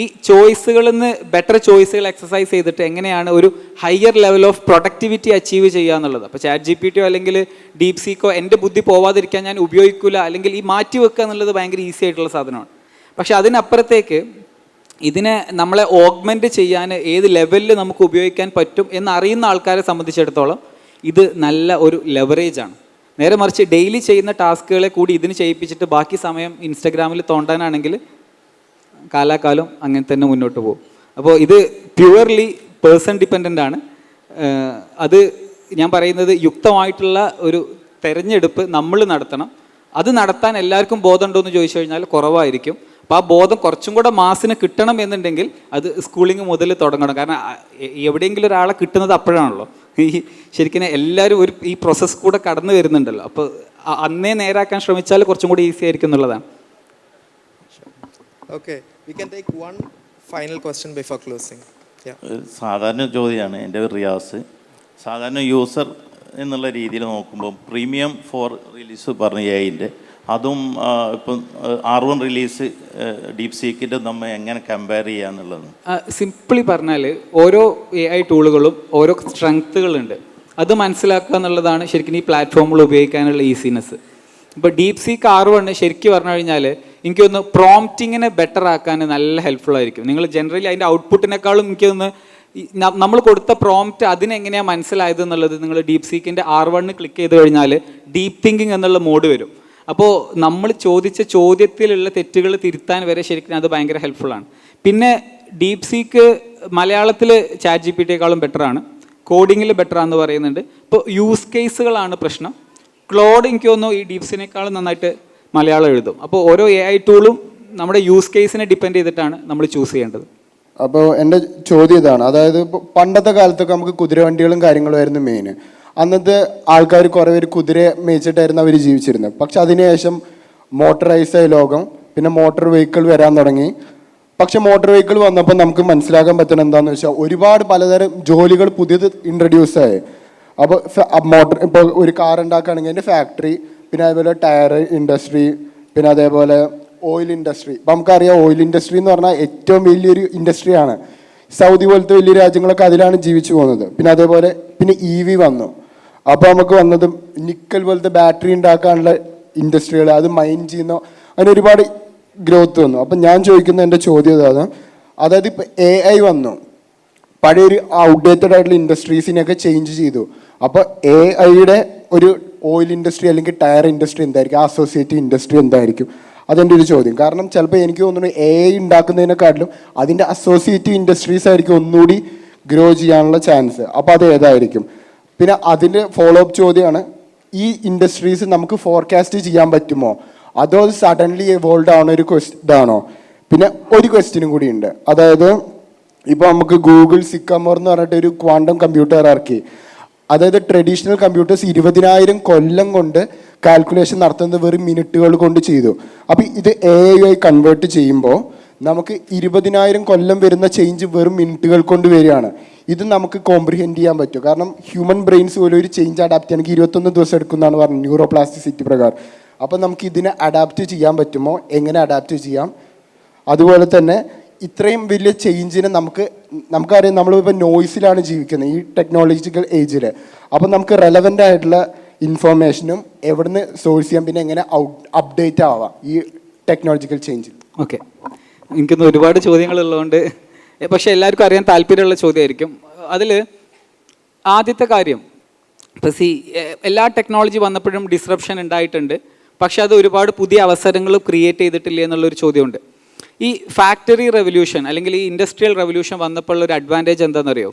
B: ഈ ചോയ്സുകളിൽ നിന്ന് ബെറ്റർ ചോയ്സുകൾ എക്സസൈസ് ചെയ്തിട്ട് എങ്ങനെയാണ് ഒരു higher level of productivity achieve ചെയ്യുക എന്നുള്ളത്. അപ്പോൾ ChatGPT അല്ലെങ്കിൽ ഡീപ് സീക്കോ എൻ്റെ ബുദ്ധി പോവാതിരിക്കാൻ ഞാൻ ഉപയോഗിക്കില്ല, അല്ലെങ്കിൽ ഈ മാറ്റി വെക്കുക എന്നുള്ളത് ഭയങ്കര ഈസി ആയിട്ടുള്ള സാധനമാണ്. പക്ഷെ അതിനപ്പുറത്തേക്ക് ഇതിനെ നമ്മളെ ഓഗ്മെൻറ്റ് ചെയ്യാൻ ഏത് ലെവലിൽ നമുക്ക് ഉപയോഗിക്കാൻ പറ്റും എന്നറിയുന്ന ആൾക്കാരെ സംബന്ധിച്ചിടത്തോളം ഇത് നല്ല ഒരു ലെവറേജാണ്. നേരെ മറിച്ച് ഡെയിലി ചെയ്യുന്ന ടാസ്കുകളെ കൂടി ഇതിന് ചെയ്യിപ്പിച്ചിട്ട് ബാക്കി സമയം ഇൻസ്റ്റഗ്രാമിൽ തോണ്ടാനാണെങ്കിൽ കാലാകാലം അങ്ങനെ തന്നെ മുന്നോട്ട് പോകും. അപ്പോൾ ഇത് പ്യുവർലി പേഴ്സൺ ഡിപ്പെൻഡൻ്റ് ആണ്. അത് ഞാൻ പറയുന്നത് യുക്തമായിട്ടുള്ള ഒരു തെരഞ്ഞെടുപ്പ് നമ്മൾ നടത്തണം. അത് നടത്താൻ എല്ലാവർക്കും ബോധമുണ്ടോ എന്ന് ചോദിച്ചു കഴിഞ്ഞാൽ കുറവായിരിക്കും. അപ്പോൾ ആ ബോധം കുറച്ചും കൂടെ മാസിന് കിട്ടണം എന്നുണ്ടെങ്കിൽ അത് സ്കൂളിങ് മുതൽ തുടങ്ങണം. കാരണം എവിടെയെങ്കിലും ഒരാളെ കിട്ടുന്നത് അപ്പോഴാണല്ലോ. ശരിക്കും എല്ലാവരും ഈ പ്രോസസ്സ് കൂടെ കടന്നു വരുന്നുണ്ടല്ലോ. അപ്പോൾ അന്നേ നേരാക്കാൻ ശ്രമിച്ചാൽ കുറച്ചും കൂടി ഈസി ആയിരിക്കും എന്നുള്ളതാണ്.
A: Okay, we can take one final question before closing. Yeah.
D: സാധാരണ ചോദ്യമാണ് എൻ്റെ ഒരു റിയാസ്. സാധാരണ യൂസർ എന്നുള്ള രീതിയിൽ നോക്കുമ്പോൾ പ്രീമിയം 4 റിലീസ് പറഞ്ഞ AI-ൻ്റെ അതും ഇപ്പം R1 റിലീസ് ഡീപ് സീക്കിൻ്റെ നമ്മൾ എങ്ങനെ കമ്പയർ ചെയ്യുക എന്നുള്ളത്.
B: സിംപിളി പറഞ്ഞാൽ ഓരോ AI ടൂളുകളും ഓരോ സ്ട്രെങ്ത്തുകളുണ്ട്. അത് മനസ്സിലാക്കുക എന്നുള്ളതാണ് ശരിക്കും ഈ പ്ലാറ്റ്ഫോമുകൾ ഉപയോഗിക്കാനുള്ള ഈസിനെസ്. ഇപ്പോൾ ഡീപ് സീക്ക് R1 ശരിക്കും പറഞ്ഞു കഴിഞ്ഞാൽ എനിക്കൊന്ന് പ്രോംപ്റ്റിങ്ങിനെ ബെറ്റർ ആക്കാൻ നല്ല ഹെൽപ്ഫുൾ ആയിരിക്കും. നിങ്ങൾ ജനറലി അതിൻ്റെ ഔട്ട്പുട്ടിനേക്കാളും എനിക്കൊന്ന് നമ്മൾ കൊടുത്ത പ്രോംപ്റ്റ് അതിനെങ്ങനെയാണ് മനസ്സിലായത് എന്നുള്ളത് നിങ്ങൾ ഡീപ് സീക്കിൻ്റെ R1 ക്ലിക്ക് ചെയ്ത് കഴിഞ്ഞാൽ ഡീപ്പ് തിങ്കിങ് എന്നുള്ള മോഡ് വരും. അപ്പോൾ നമ്മൾ ചോദിച്ച ചോദ്യത്തിലുള്ള തെറ്റുകൾ തിരുത്താൻ വരെ ശരിക്കും അത് ഭയങ്കര ഹെൽപ്ഫുള്ളാണ്. പിന്നെ ഡീപ് സീക്ക് മലയാളത്തിൽ ChatGPT-യേക്കാളും ബെറ്ററാണ്, കോഡിങ്ങിൽ ബെറ്ററാന്ന് പറയുന്നുണ്ട്. ഇപ്പോൾ യൂസ് കേസുകളാണ് പ്രശ്നം. ക്ലോഡ് എനിക്ക് തോന്നുന്നു ഈ ഡീപ്സിനേക്കാളും നന്നായിട്ട് മലയാളം എഴുതും. അപ്പോൾ ഓരോ AI ടൂളും നമ്മുടെ യൂസ് കേസിനെ ഡിപ്പെൻഡ് ചെയ്തിട്ടാണ് നമ്മൾ ചൂസ് ചെയ്യേണ്ടത്.
E: അപ്പോൾ എൻ്റെ ചോദ്യം ഇതാണ്, അതായത് ഇപ്പോൾ പണ്ടത്തെ കാലത്തൊക്കെ നമുക്ക് കുതിരവണ്ടികളും കാര്യങ്ങളും ആയിരുന്നു മെയിൻ. അന്നത്തെ ആൾക്കാർ കുറേ പേര് കുതിരയെ മേയിച്ചിട്ടായിരുന്നു അവർ ജീവിച്ചിരുന്നത്. പക്ഷെ അതിനുശേഷം മോട്ടറൈസായ ലോകം, പിന്നെ മോട്ടോർ വെഹിക്കിൾ വരാൻ തുടങ്ങി. പക്ഷെ മോട്ടോർ വെഹിക്കിൾ വന്നപ്പോൾ നമുക്ക് മനസ്സിലാക്കാൻ പറ്റുന്നത് എന്താണെന്ന് വെച്ചാൽ ഒരുപാട് പലതരം ജോലികൾ പുതിയത് ഇൻട്രൊഡ്യൂസ് ആയി. അപ്പോൾ ഇപ്പോൾ ഒരു കാർ ഉണ്ടാക്കുകയാണെങ്കിൽ അതിൻ്റെ ഫാക്ടറി, പിന്നെ അതേപോലെ ടയർ ഇൻഡസ്ട്രി, പിന്നെ അതേപോലെ ഓയിൽ ഇൻഡസ്ട്രി. ഇപ്പം നമുക്കറിയാം ഓയിൽ ഇൻഡസ്ട്രി എന്ന് പറഞ്ഞാൽ ഏറ്റവും വലിയൊരു ഇൻഡസ്ട്രിയാണ്. സൗദി പോലത്തെ വലിയ രാജ്യങ്ങളൊക്കെ അതിലാണ് ജീവിച്ചു പോകുന്നത്. പിന്നെ അതേപോലെ പിന്നെ EV വന്നു. അപ്പോൾ നമുക്ക് വന്നത് നിക്കൽ പോലത്തെ ബാറ്ററി ഉണ്ടാക്കാനുള്ള ഇൻഡസ്ട്രികൾ, അത് മൈൻ ചെയ്യുന്ന അതിന് ഒരുപാട് ഗ്രോത്ത് വന്നു. അപ്പം ഞാൻ ചോദിക്കുന്ന എൻ്റെ ചോദ്യം ഇതാണ്, അതായത് ഇപ്പോൾ AI വന്നു, പഴയൊരു ഔട്ട്ഡേറ്റഡ് ആയിട്ടുള്ള ഇൻഡസ്ട്രീസിനെയൊക്കെ ചേഞ്ച് ചെയ്തു. അപ്പോൾ AI-യുടെ ഒരു ഓയിൽ ഇൻഡസ്ട്രി അല്ലെങ്കിൽ ടയർ ഇൻഡസ്ട്രി എന്തായിരിക്കും, അസോസിയേറ്റീവ് ഇൻഡസ്ട്രി എന്തായിരിക്കും? അതെൻ്റെ ഒരു ചോദ്യം. കാരണം ചിലപ്പോൾ എനിക്ക് തോന്നുന്നു AI ഉണ്ടാക്കുന്നതിനെക്കാട്ടിലും അതിൻ്റെ അസോസിയേറ്റീവ് ഇൻഡസ്ട്രീസ് ആയിരിക്കും ഒന്നുകൂടി ഗ്രോ ചെയ്യാനുള്ള ചാൻസ്. അപ്പോൾ അത് ഏതായിരിക്കും? പിന്നെ അതിൻ്റെ ഫോളോ അപ്പ് ചോദ്യമാണ്, ഈ ഇൻഡസ്ട്രീസ് നമുക്ക് ഫോർകാസ്റ്റ് ചെയ്യാൻ പറ്റുമോ, അതോ സഡൻലി എവോൾവ് ആവുന്ന ഒരു ഇതാണോ? പിന്നെ ഒരു ക്വസ്റ്റ്യനും കൂടി ഉണ്ട്, അതായത് ഇപ്പോൾ നമുക്ക് ഗൂഗിൾ സിക്കമോർ എന്ന് പറഞ്ഞിട്ട് ഒരു ക്വാണ്ടം കമ്പ്യൂട്ടർ ഇറക്കി. അതായത് ട്രഡീഷണൽ കമ്പ്യൂട്ടേഴ്സ് 20,000 കൊല്ലം കൊണ്ട് കാൽക്കുലേഷൻ നടത്തുന്നത് വെറും മിനിറ്റുകൾ കൊണ്ട് ചെയ്തു. അപ്പോൾ ഇത് AI കൺവേർട്ട് ചെയ്യുമ്പോൾ നമുക്ക് 20,000 കൊല്ലം വരുന്ന ചേഞ്ച് വെറും മിനിറ്റുകൾ കൊണ്ട് വരികയാണ്. ഇത് നമുക്ക് കോംപ്രിഹെൻഡ് ചെയ്യാൻ പറ്റും. കാരണം ഹ്യൂമൻ ബ്രെയിൻസ് പോലും ഒരു ചേഞ്ച് അഡാപ്റ്റ് ചെയ്യണമെങ്കിൽ 21 ദിവസം എടുക്കുന്നതാണ് പറഞ്ഞത് ന്യൂറോപ്ലാസ്റ്റിസിറ്റി പ്രകാരം. അപ്പോൾ നമുക്ക് ഇതിനെ അഡാപ്റ്റ് ചെയ്യാൻ പറ്റുമോ, എങ്ങനെ അഡാപ്റ്റ് ചെയ്യാം? അതുപോലെ തന്നെ ഇത്രയും വലിയ ചേഞ്ചിനെ നമുക്കറിയാം, നമ്മളിപ്പോൾ നോയ്സിലാണ് ജീവിക്കുന്നത് ഈ ടെക്നോളജിക്കൽ ഏജിൽ. അപ്പം നമുക്ക് റെലവൻ്റ് ആയിട്ടുള്ള ഇൻഫോർമേഷനും എവിടുന്ന് സോഴ്സ് ചെയ്യാം, പിന്നെ എങ്ങനെ അപ്ഡേറ്റ് ആവാം ഈ ടെക്നോളജിക്കൽ ചേഞ്ചിൽ?
B: ഓക്കെ, എനിക്കൊന്ന് ഒരുപാട് ചോദ്യങ്ങളുള്ളതുകൊണ്ട്, പക്ഷേ എല്ലാവർക്കും അറിയാൻ താല്പര്യമുള്ള ചോദ്യമായിരിക്കും. അതിൽ ആദ്യത്തെ കാര്യം, ഇപ്പോൾ എല്ലാ ടെക്നോളജി വന്നപ്പോഴും ഡിസ്റപ്ഷൻ ഉണ്ടായിട്ടുണ്ട്, പക്ഷെ അത് ഒരുപാട് പുതിയ അവസരങ്ങൾ ക്രിയേറ്റ് ചെയ്തിട്ടില്ല എന്നുള്ളൊരു ചോദ്യമുണ്ട്. ഈ ഫാക്ടറി റെവല്യൂഷൻ അല്ലെങ്കിൽ ഈ ഇൻഡസ്ട്രിയൽ റെവല്യൂഷൻ വന്നപ്പോൾ ഒരു അഡ്വാൻറ്റേജ് എന്താണെന്നറിയോ?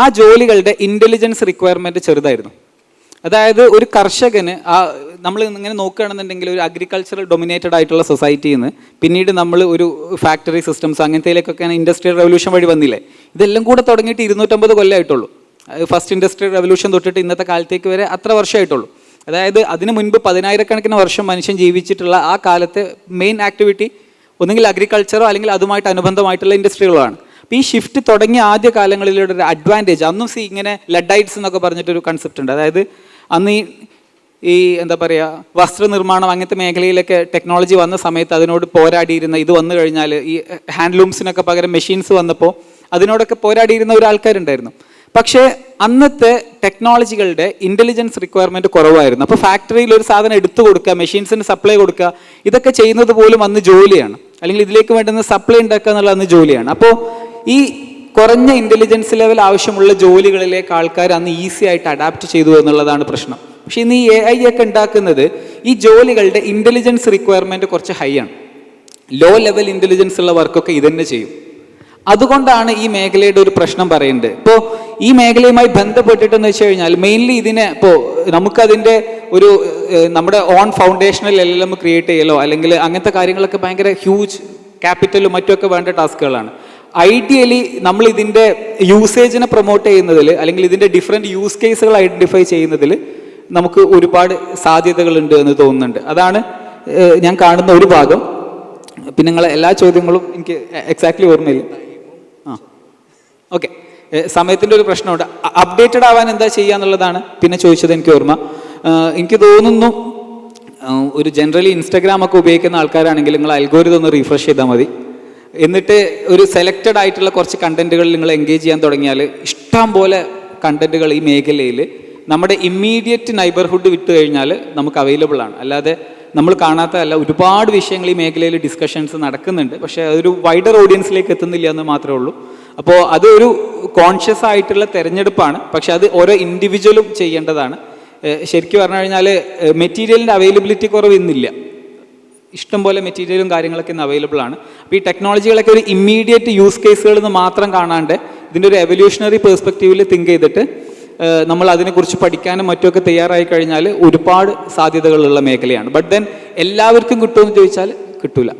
B: ആ ജോലികളുടെ ഇൻ്റലിജൻസ് റിക്വയർമെൻറ്റ് ചെറുതായിരുന്നു. അതായത് ഒരു കർഷകന് നമ്മൾ ഇങ്ങനെ നോക്കുകയാണെന്നുണ്ടെങ്കിൽ ഒരു അഗ്രികൾച്ചറൽ ഡൊമിനേറ്റഡ് ആയിട്ടുള്ള സൊസൈറ്റിയിൽ നിന്ന് പിന്നീട് നമ്മൾ ഒരു ഫാക്ടറി സിസ്റ്റംസ് അങ്ങനത്തേലേക്കൊക്കെയാണ് ഇൻഡസ്ട്രിയൽ റെവല്യൂഷൻ വഴി വന്നില്ലേ. ഇതെല്ലാം കൂടെ തുടങ്ങിയിട്ട് 250 കൊല്ലമായിട്ടുള്ളൂ. ഫസ്റ്റ് ഇൻഡസ്ട്രിയൽ റെവല്യൂഷൻ തൊട്ടിട്ട് ഇന്നത്തെ കാലത്തേക്ക് വരെ അത്ര വർഷമായിട്ടുള്ളൂ. അതായത് അതിന് മുൻപ് 10,000-കണക്കിന് വർഷം മനുഷ്യൻ ജീവിച്ചിട്ടുള്ള ആ കാലത്തെ മെയിൻ ആക്ടിവിറ്റി ഒന്നുകിൽ അഗ്രികൾച്ചറോ അല്ലെങ്കിൽ അതുമായിട്ട് അനുബന്ധമായിട്ടുള്ള ഇൻഡസ്ട്രികളാണ്. അപ്പോൾ ഈ ഷിഫ്റ്റ് തുടങ്ങിയ ആദ്യ കാലങ്ങളിലൂടെ ഒരു അഡ്വാൻറ്റേജ് അന്നും ഇങ്ങനെ ലഡൈറ്റ്സ് എന്നൊക്കെ പറഞ്ഞിട്ടൊരു കൺസെപ്റ്റ് ഉണ്ട്. അതായത് അന്ന് ഈ എന്താ പറയുക വസ്ത്രനിർമ്മാണം അങ്ങനത്തെ മേഖലയിലൊക്കെ ടെക്നോളജി വന്ന സമയത്ത് അതിനോട് പോരാടിയിരുന്ന ഇത് വന്നു കഴിഞ്ഞാൽ ഈ ഹാൻഡ്ലൂംസിനൊക്കെ പകരം മെഷീൻസ് വന്നപ്പോൾ അതിനോടൊക്കെ പോരാടിയിരുന്ന ഒരു ആൾക്കാരുണ്ടായിരുന്നു. പക്ഷേ അന്നത്തെ ടെക്നോളജികളുടെ ഇൻ്റലിജൻസ് റിക്വയർമെൻറ്റ് കുറവായിരുന്നു. അപ്പോൾ ഫാക്ടറിയിൽ ഒരു സാധനം എടുത്തു കൊടുക്കുക, മെഷീൻസിന് സപ്ലൈ കൊടുക്കുക, ഇതൊക്കെ ചെയ്യുന്നത് പോലും അന്ന് ജോലിയാണ്. അല്ലെങ്കിൽ ഇതിലേക്ക് വേണ്ടുന്ന സപ്ലൈ ഉണ്ടാക്കുക എന്നുള്ളത് അന്ന് ജോലിയാണ്. അപ്പോൾ ഈ കുറഞ്ഞ ഇൻ്റലിജൻസ് ലെവൽ ആവശ്യമുള്ള ജോലികളിലേക്ക് ആൾക്കാർ അന്ന് ഈസി ആയിട്ട് അഡാപ്റ്റ് ചെയ്തു എന്നുള്ളതാണ് പ്രശ്നം. പക്ഷേ ഇന്ന് ഈ AI ഒക്കെ ഉണ്ടാക്കുന്നത് ഈ ജോലികളുടെ ഇൻ്റലിജൻസ് റിക്വയർമെൻറ്റ് കുറച്ച് ഹൈ ആണ്. ലോ ലെവൽ ഇൻ്റലിജൻസ് ഉള്ള വർക്കൊക്കെ ഇതന്നെ ചെയ്യും. അതുകൊണ്ടാണ് ഈ മേഖലയുടെ ഒരു പ്രശ്നം പറയുന്നത്. ഇപ്പോൾ ഈ മേഖലയുമായി ബന്ധപ്പെട്ടിട്ടെന്ന് വെച്ച് കഴിഞ്ഞാൽ മെയിൻലി ഇതിനെ ഇപ്പോൾ നമുക്കതിൻ്റെ ഒരു നമ്മുടെ ഓൺ ഫൗണ്ടേഷണൽ LLM ക്രിയേറ്റ് ചെയ്യലോ അല്ലെങ്കിൽ അങ്ങനത്തെ കാര്യങ്ങളൊക്കെ ഭയങ്കര ഹ്യൂജ് ക്യാപിറ്റലും മറ്റുമൊക്കെ വേണ്ട ടാസ്കുകളാണ്. ഐഡിയലി നമ്മൾ ഇതിൻ്റെ യൂസേജിനെ പ്രൊമോട്ട് ചെയ്യുന്നതിൽ അല്ലെങ്കിൽ ഇതിൻ്റെ ഡിഫറെൻറ്റ് യൂസ് കേസുകൾ ഐഡൻറ്റിഫൈ ചെയ്യുന്നതിൽ നമുക്ക് ഒരുപാട് സാധ്യതകളുണ്ട് എന്ന് തോന്നുന്നുണ്ട്. അതാണ് ഞാൻ കാണുന്ന ഒരു ഭാഗം. പിന്നെ നിങ്ങളെ എല്ലാ ചോദ്യങ്ങളും എനിക്ക് എക്സാക്ട്ലി ഓർമ്മയില്ല. ഓക്കെ, സമയത്തിൻ്റെ ഒരു പ്രശ്നമുണ്ട്. അപ്ഡേറ്റഡ് ആവാൻ എന്താ ചെയ്യുക എന്നുള്ളതാണ് പിന്നെ ചോദിച്ചത് എനിക്ക് ഓർമ്മ. എനിക്ക് തോന്നുന്നു ഒരു ജനറലി ഇൻസ്റ്റാഗ്രാമൊക്കെ ഉപയോഗിക്കുന്ന ആൾക്കാരാണെങ്കിൽ നിങ്ങൾ അൽഗോരിതം ഒന്ന് റീഫ്രഷ് ചെയ്താൽ മതി. എന്നിട്ട് ഒരു സെലക്റ്റഡ് ആയിട്ടുള്ള കുറച്ച് കണ്ടന്റുകളിൽ നിങ്ങൾ എൻഗേജ് ചെയ്യാൻ തുടങ്ങിയാൽ ഇഷ്ടം പോലെ കണ്ടന്റുകൾ ഈ മേഖലയിൽ നമ്മുടെ ഇമ്മീഡിയറ്റ് നൈബർഹുഡ് വിട്ട് കഴിഞ്ഞാൽ നമുക്ക് അവൈലബിൾ ആണ്. അല്ലാതെ നമ്മൾ കാണാത്തതല്ല, ഒരുപാട് വിഷയങ്ങൾ ഈ മേഖലയിൽ ഡിസ്കഷൻസ് നടക്കുന്നുണ്ട്. പക്ഷേ അതൊരു വൈഡർ ഓഡിയൻസിലേക്ക് എത്തുന്നില്ല എന്ന് മാത്രമേ ഉള്ളൂ. അപ്പോൾ അതൊരു കോൺഷ്യസ് ആയിട്ടുള്ള തിരഞ്ഞെടുപ്പാണ്. പക്ഷെ അത് ഓരോ ഇൻഡിവിജ്വലും ചെയ്യേണ്ടതാണ്. ശരിക്കും പറഞ്ഞു കഴിഞ്ഞാൽ മെറ്റീരിയലിൻ്റെ അവൈലബിലിറ്റി കുറവ് ഇന്നില്ല. ഇഷ്ടംപോലെ മെറ്റീരിയലും കാര്യങ്ങളൊക്കെ ഇന്ന് അവൈലബിൾ ആണ്. അപ്പോൾ ഈ ടെക്നോളജികളൊക്കെ ഒരു ഇമ്മീഡിയറ്റ് യൂസ് കേസുകളിൽ നിന്ന് മാത്രം കാണാണ്ട് ഇതിൻ്റെ ഒരു എവല്യൂഷണറി പെർസ്പെക്റ്റീവിൽ തിങ്ക് ചെയ്തിട്ട് നമ്മൾ അതിനെക്കുറിച്ച് പഠിക്കാനും മറ്റുമൊക്കെ തയ്യാറായി കഴിഞ്ഞാൽ ഒരുപാട് സാധ്യതകളുള്ള മേഖലയാണ്. ബട്ട് ദെൻ എല്ലാവർക്കും കിട്ടുമെന്ന് ചോദിച്ചാൽ കിട്ടൂല.